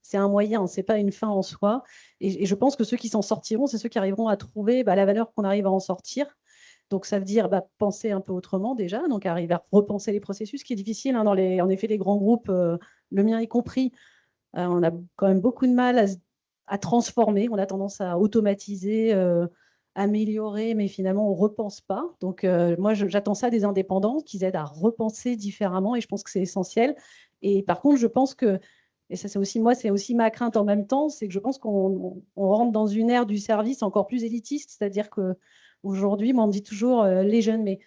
c'est un moyen, c'est pas une fin en soi. Et je pense que ceux qui s'en sortiront, c'est ceux qui arriveront à trouver la valeur qu'on arrive à en sortir. Donc, ça veut dire penser un peu autrement déjà, donc arriver à repenser les processus, ce qui est difficile hein, en effet, les grands groupes, le mien y compris, on a quand même beaucoup de mal à transformer, on a tendance à automatiser, améliorer, mais finalement, on ne repense pas. Donc, moi, j'attends ça des indépendants, qu'ils aident à repenser différemment, et je pense que c'est essentiel. Et par contre, je pense que, et ça, c'est aussi ma crainte en même temps, c'est que je pense qu'on rentre dans une ère du service encore plus élitiste, c'est-à-dire qu'aujourd'hui, moi, on me dit toujours les jeunes, mais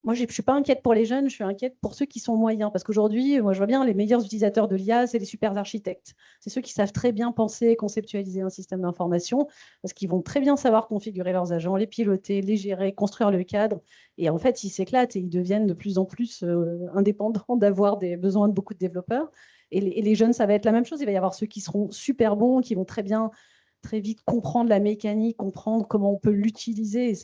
moi, je ne suis pas inquiète pour les jeunes, je suis inquiète pour ceux qui sont moyens. Parce qu'aujourd'hui, moi, je vois bien les meilleurs utilisateurs de l'IA, c'est les super architectes. C'est ceux qui savent très bien penser, conceptualiser un système d'information, parce qu'ils vont très bien savoir configurer leurs agents, les piloter, les gérer, construire le cadre. Et en fait, ils s'éclatent et ils deviennent de plus en plus indépendants d'avoir des besoins de beaucoup de développeurs. Et les jeunes, ça va être la même chose. Il va y avoir ceux qui seront super bons, qui vont très vite comprendre la mécanique, comprendre comment on peut l'utiliser.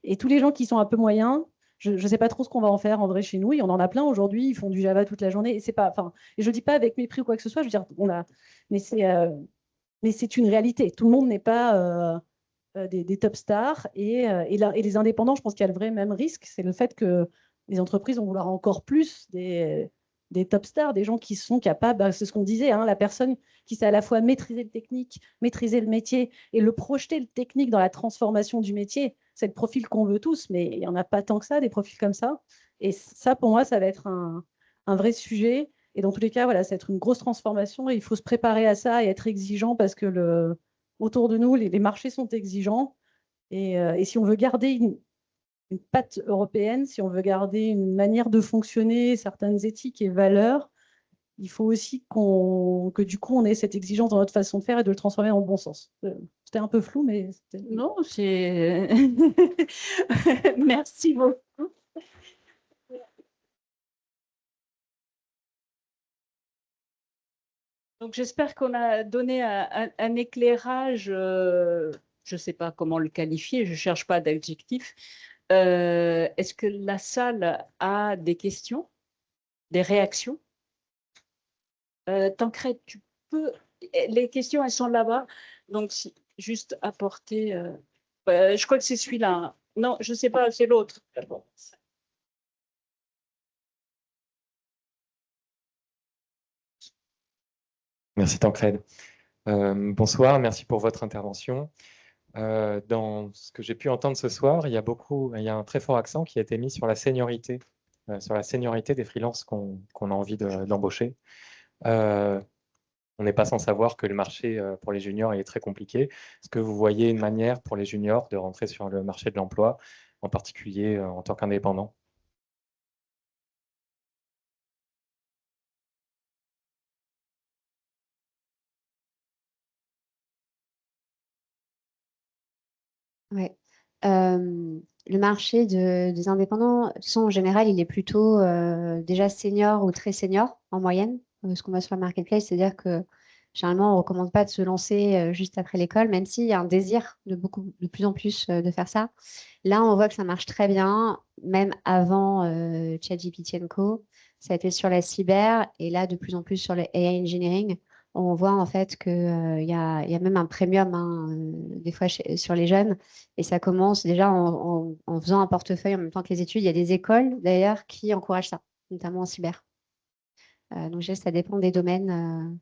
Et tous les gens qui sont un peu moyens, je ne sais pas trop ce qu'on va en faire en vrai chez nous. Et on en a plein aujourd'hui. Ils font du Java toute la journée. Et c'est pas, et je ne dis pas avec mépris ou quoi que ce soit. Je veux dire, mais c'est une réalité. Tout le monde n'est pas des top stars. Et les indépendants, je pense qu'il y a le vrai même risque. C'est le fait que les entreprises vont vouloir encore plus des top stars, des gens qui sont capables, c'est ce qu'on disait, hein, la personne qui sait à la fois maîtriser le technique, maîtriser le métier et le projeter le technique dans la transformation du métier. C'est le profil qu'on veut tous, mais il n'y en a pas tant que ça, des profils comme ça. Et ça, pour moi, ça va être un vrai sujet. Et dans tous les cas, voilà, ça va être une grosse transformation et il faut se préparer à ça et être exigeant parce que autour de nous, les marchés sont exigeants. Et si on veut garder une patte européenne, si on veut garder une manière de fonctionner, certaines éthiques et valeurs, il faut aussi que du coup, on ait cette exigence dans notre façon de faire et de le transformer en bon sens. C'était un peu flou, mais... Non, c'est... Merci beaucoup. Donc, j'espère qu'on a donné un éclairage, je ne sais pas comment le qualifier, je ne cherche pas d'adjectif. Est-ce que la salle a des questions, des réactions? Tancred, tu peux... Les questions, elles sont là-bas. Donc, juste apporter... je crois que c'est celui-là. Hein. Non, je ne sais pas, c'est l'autre. Merci Tancred. Bonsoir, merci pour votre intervention. Dans ce que j'ai pu entendre ce soir, il y a un très fort accent qui a été mis sur la seniorité des freelances qu'on a envie d'embaucher. On n'est pas sans savoir que le marché pour les juniors est très compliqué. Est-ce que vous voyez une manière pour les juniors de rentrer sur le marché de l'emploi, en particulier en tant qu'indépendant? Ouais. Le marché des indépendants, de toute façon, en général, il est plutôt déjà senior ou très senior en moyenne. Ce qu'on voit sur la marketplace, c'est-à-dire que généralement, on ne recommande pas de se lancer juste après l'école, même s'il y a un désir de plus en plus de faire ça. Là, on voit que ça marche très bien, même avant ChatGPT & Co. Ça a été sur la cyber et là, de plus en plus sur le AI engineering. On voit en fait qu'il y a même un premium hein, des fois sur les jeunes et ça commence déjà en faisant un portefeuille en même temps que les études. Il y a des écoles d'ailleurs qui encouragent ça, notamment en cyber. Donc ça dépend des domaines.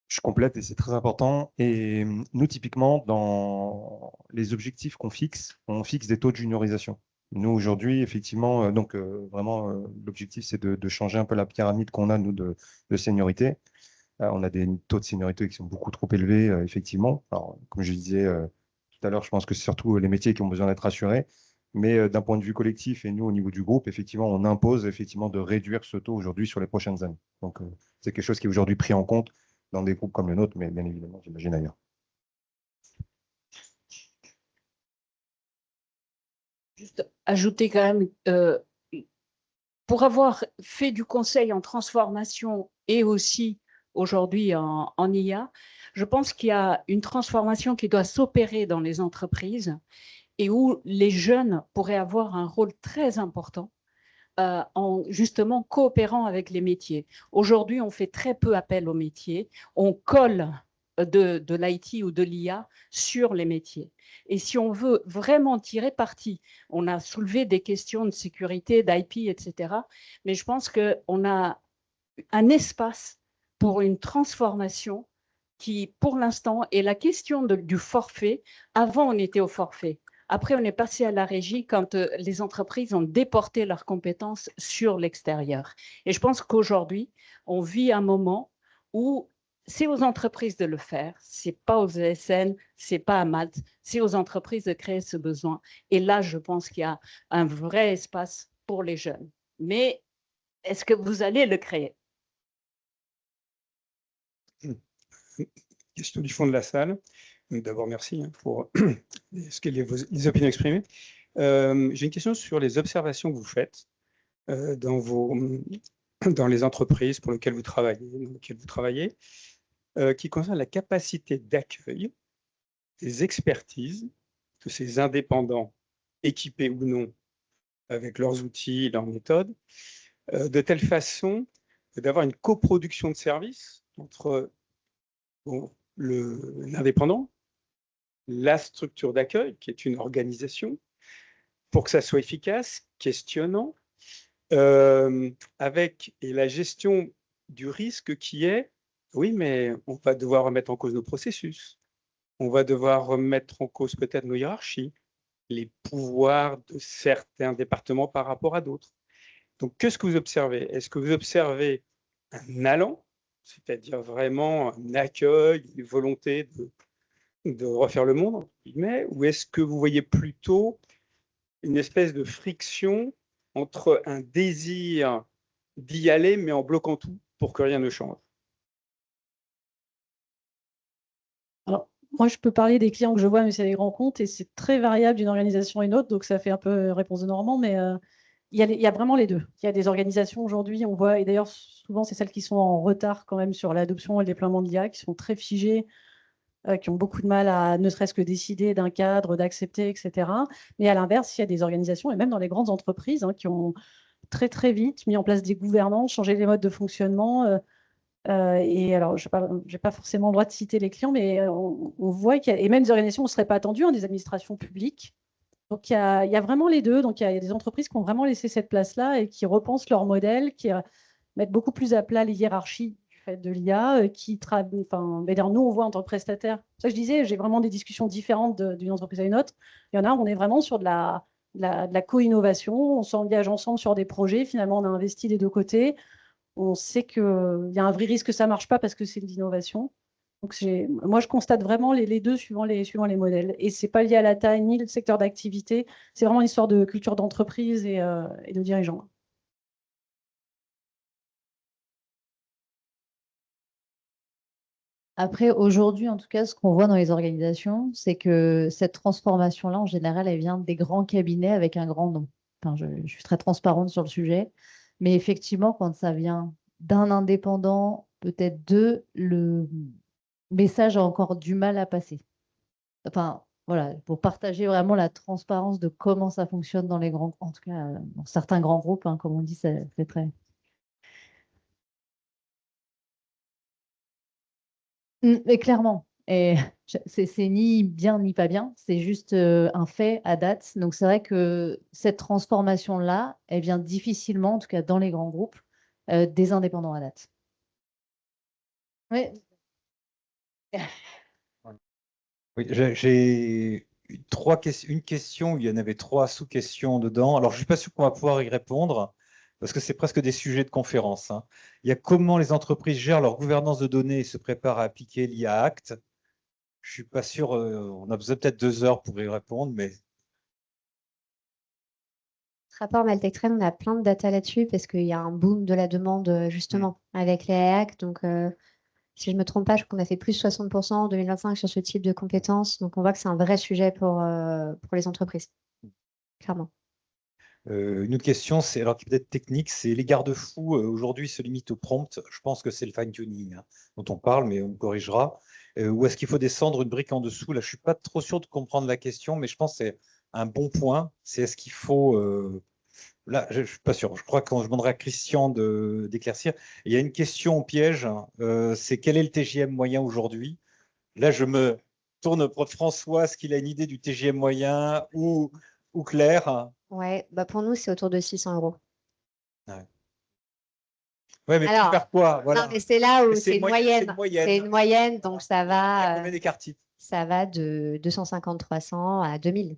Je complète et c'est très important. Et nous, typiquement, dans les objectifs qu'on fixe, on fixe des taux de juniorisation. Nous, aujourd'hui, effectivement, vraiment, l'objectif, c'est de changer un peu la pyramide qu'on a, nous, de seniorité. On a des taux de seniorité qui sont beaucoup trop élevés, effectivement. Alors, comme je disais tout à l'heure, je pense que c'est surtout les métiers qui ont besoin d'être assurés. Mais d'un point de vue collectif et nous, au niveau du groupe, effectivement, on impose effectivement de réduire ce taux aujourd'hui sur les prochaines années. Donc, c'est quelque chose qui est aujourd'hui pris en compte dans des groupes comme le nôtre, mais bien évidemment, j'imagine ailleurs. Juste ajouter quand même, pour avoir fait du conseil en transformation et aussi aujourd'hui en IA, je pense qu'il y a une transformation qui doit s'opérer dans les entreprises et où les jeunes pourraient avoir un rôle très important en justement coopérant avec les métiers. Aujourd'hui, on fait très peu appel aux métiers. On colle de l'IT ou de l'IA sur les métiers. Et si on veut vraiment tirer parti, on a soulevé des questions de sécurité, d'IP, etc. Mais je pense qu'on a un espace pour une transformation qui, pour l'instant, est la question du forfait. Avant, on était au forfait. Après, on est passé à la régie quand les entreprises ont déporté leurs compétences sur l'extérieur. Et je pense qu'aujourd'hui, on vit un moment où c'est aux entreprises de le faire, c'est pas aux ESN, c'est pas à Malte, c'est aux entreprises de créer ce besoin. Et là, je pense qu'il y a un vrai espace pour les jeunes. Mais est-ce que vous allez le créer? Question du fond de la salle. D'abord, merci pour les opinions exprimées. J'ai une question sur les observations que vous faites dans les entreprises pour lesquelles vous travaillez, qui concernent la capacité d'accueil des expertises de ces indépendants, équipés ou non, avec leurs outils, leurs méthodes, de telle façon d'avoir une coproduction de services entre l'indépendant, la structure d'accueil, qui est une organisation, pour que ça soit efficace, questionnant, avec la gestion du risque qui est, oui, mais on va devoir remettre en cause nos processus, on va devoir remettre en cause peut-être nos hiérarchies, les pouvoirs de certains départements par rapport à d'autres. Donc, qu'est-ce que vous observez? Est-ce que vous observez un allant, c'est-à-dire vraiment un accueil, une volonté de refaire le monde, entre guillemets, ou est-ce que vous voyez plutôt une espèce de friction entre un désir d'y aller, mais en bloquant tout pour que rien ne change? Alors, moi, je peux parler des clients que je vois, mais c'est des grands comptes, et c'est très variable d'une organisation à une autre, donc ça fait un peu réponse de Normand, mais il y a vraiment les deux. Il y a des organisations aujourd'hui, on voit, et d'ailleurs, souvent, c'est celles qui sont en retard quand même sur l'adoption et le déploiement de l'IA, qui sont très figées, qui ont beaucoup de mal à ne serait-ce que décider d'un cadre, d'accepter, etc. Mais à l'inverse, il y a des organisations, et même dans les grandes entreprises, qui ont très, très vite mis en place des gouvernances, changé les modes de fonctionnement. Et alors, je n'ai pas forcément le droit de citer les clients, mais on voit qu'il y a, et même des organisations où on ne serait pas attendu, des administrations publiques. Donc, il y a vraiment les deux. Donc, il y a des entreprises qui ont vraiment laissé cette place-là et qui repensent leur modèle, qui mettent beaucoup plus à plat les hiérarchies du fait de l'IA, nous, on voit en tant que prestataire. C'est ça que je disais, j'ai vraiment des discussions différentes d'une entreprise à une autre. Il y en a où on est vraiment sur de la co-innovation, on s'engage ensemble sur des projets. Finalement, on a investi des deux côtés. On sait qu'il y a un vrai risque que ça ne marche pas parce que c'est de l'innovation. Donc, moi, je constate vraiment les deux suivant les modèles. Et ce n'est pas lié à la taille ni le secteur d'activité. C'est vraiment une histoire de culture d'entreprise et de dirigeants. Après, aujourd'hui, en tout cas, ce qu'on voit dans les organisations, c'est que cette transformation-là, en général, elle vient des grands cabinets avec un grand nom. Enfin, je suis très transparente sur le sujet. Mais effectivement, quand ça vient d'un indépendant, peut-être deux, le message a encore du mal à passer. Enfin, voilà, pour partager vraiment la transparence de comment ça fonctionne dans les grands, en tout cas, dans certains grands groupes, comme on dit, ça fait très. Mais clairement, et c'est ni bien ni pas bien, c'est juste un fait à date. Donc c'est vrai que cette transformation-là, elle vient difficilement, en tout cas dans les grands groupes, des indépendants à date. Oui. Oui, j'ai une question, il y en avait 3 sous-questions dedans. Alors, je ne suis pas sûr qu'on va pouvoir y répondre parce que c'est presque des sujets de conférence. Il y a comment les entreprises gèrent leur gouvernance de données et se préparent à appliquer l'IA Act. Je ne suis pas sûr, on a besoin peut-être 2 heures pour y répondre, mais... Rapport Maltech-Trend, on a plein de data là-dessus parce qu'il y a un boom de la demande justement avec les Act. Donc, si je ne me trompe pas, je crois qu'on a fait plus 60% en 2025 sur ce type de compétences. Donc, on voit que c'est un vrai sujet pour les entreprises, clairement. Une autre question, c'est alors qui peut être technique, c'est les garde-fous aujourd'hui se limitent au prompt. Je pense que c'est le fine-tuning dont on parle, mais on corrigera. Ou est-ce qu'il faut descendre une brique en dessous? Là, je ne suis pas trop sûr de comprendre la question, mais je pense que c'est un bon point. C'est est-ce qu'il faut là, je ne suis pas sûr. Je crois qu'on demandera à Christian d'éclaircir. Il y a une question piège, c'est quel est le TJM moyen aujourd'hui? Là, je me tourne pour François, est-ce qu'il a une idée du TJM moyen ou Claire? Ouais, bah pour nous, c'est autour de 600 euros. Ouais, mais Alors, pour faire quoi? Voilà. Non, mais c'est là où Mais c'est une moyenne. moyenne. C'est une moyenne, donc ça Il y a va, combien d'écart type? ça va de 250-300 à 2000.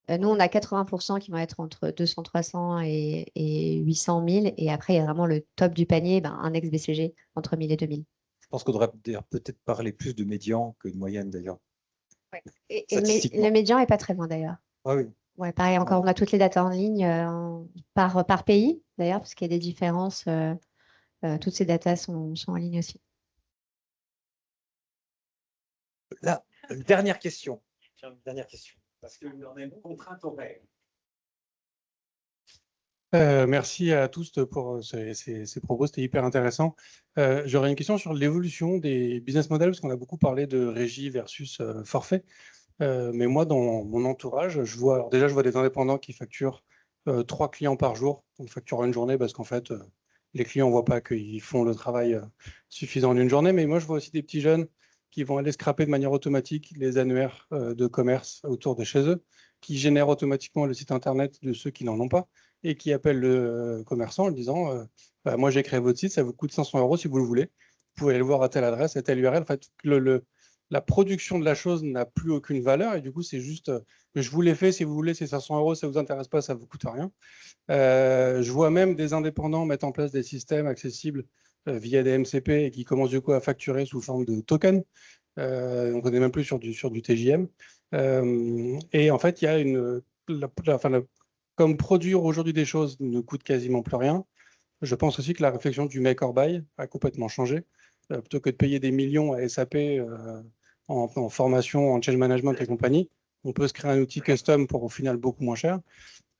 Nous, on a 80% qui vont être entre 200-300 et 800-1000. Et après, il y a vraiment le top du panier, ben, un ex-BCG entre 1000 et 2000. Je pense qu'on devrait peut-être parler plus de médian que de moyenne d'ailleurs. Ouais. Et Statistiquement. le médian n'est pas très loin d'ailleurs. Ah oui. Ouais, pareil, encore, on a toutes les datas en ligne par pays d'ailleurs, parce qu'il y a des différences. Toutes ces datas sont en ligne aussi. Là, dernière question. Parce qu'on a une contrainte horaire. Merci à tous pour ces propos, c'était hyper intéressant. J'aurais une question sur l'évolution des business models, parce qu'on a beaucoup parlé de régie versus forfait. Mais moi, dans mon entourage, je vois des indépendants qui facturent 3 clients par jour. On facture une journée parce qu'en fait, les clients ne voient pas qu'ils font le travail suffisant en une journée. Mais moi, je vois aussi des petits jeunes qui vont aller scraper de manière automatique les annuaires de commerce autour de chez eux, qui génèrent automatiquement le site internet de ceux qui n'en ont pas et qui appellent le commerçant en disant bah, moi, j'ai créé votre site, ça vous coûte 500 € si vous le voulez. Vous pouvez aller le voir à telle adresse, à telle URL. En fait, la production de la chose n'a plus aucune valeur et du coup, c'est juste je vous l'ai fait, si vous voulez, c'est 500 €, ça ne vous intéresse pas, ça ne vous coûte rien. Je vois même des indépendants mettre en place des systèmes accessibles via des MCP et qui commencent du coup à facturer sous forme de token. Donc on n'est même plus sur du TJM. Et en fait, il y a comme produire aujourd'hui des choses ne coûte quasiment plus rien. Je pense aussi que la réflexion du make or buy a complètement changé. Plutôt que de payer des millions à SAP en formation, en change management et compagnie, on peut se créer un outil custom pour au final beaucoup moins cher.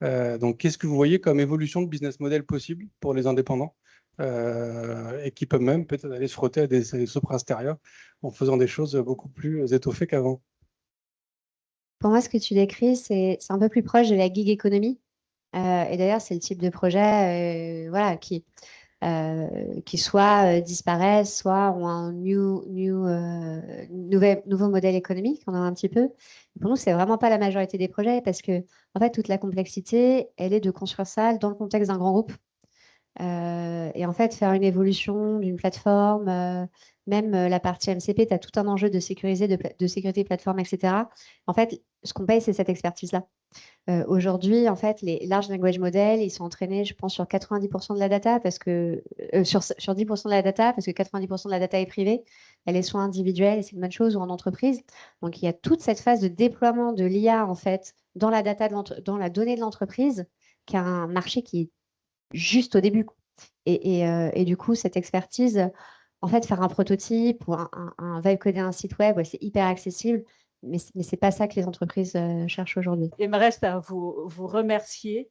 Donc, qu'est-ce que vous voyez comme évolution de business model possible pour les indépendants et qui peuvent même peut-être aller se frotter à des sopra-steria en faisant des choses beaucoup plus étoffées qu'avant? Pour moi, ce que tu décris, c'est un peu plus proche de la gig economy. Et d'ailleurs, c'est le type de projet voilà, qui soit disparaissent, soit ont un nouveau modèle économique, on a un petit peu. Pour nous, c'est vraiment pas la majorité des projets parce que, en fait, toute la complexité, elle est de construire ça dans le contexte d'un grand groupe. Et en fait, faire une évolution d'une plateforme, même la partie MCP, tu as tout un enjeu de sécurité de plateforme, etc. En fait, ce qu'on paye, c'est cette expertise-là. Aujourd'hui, en fait, les large language models, ils sont entraînés, je pense, sur 90% de la data, parce que sur 10% de la data, parce que 90% de la data est privée. Elle est soit individuelle, et c'est une bonne chose, ou en entreprise. Donc, il y a toute cette phase de déploiement de l'IA, en fait, dans la data, dans la donnée de l'entreprise, qui a un marché qui est juste au début. Et du coup, cette expertise, en fait, faire un prototype ou un vibe coder un site web, ouais, c'est hyper accessible. Mais ce n'est pas ça que les entreprises cherchent aujourd'hui. Il me reste à vous remercier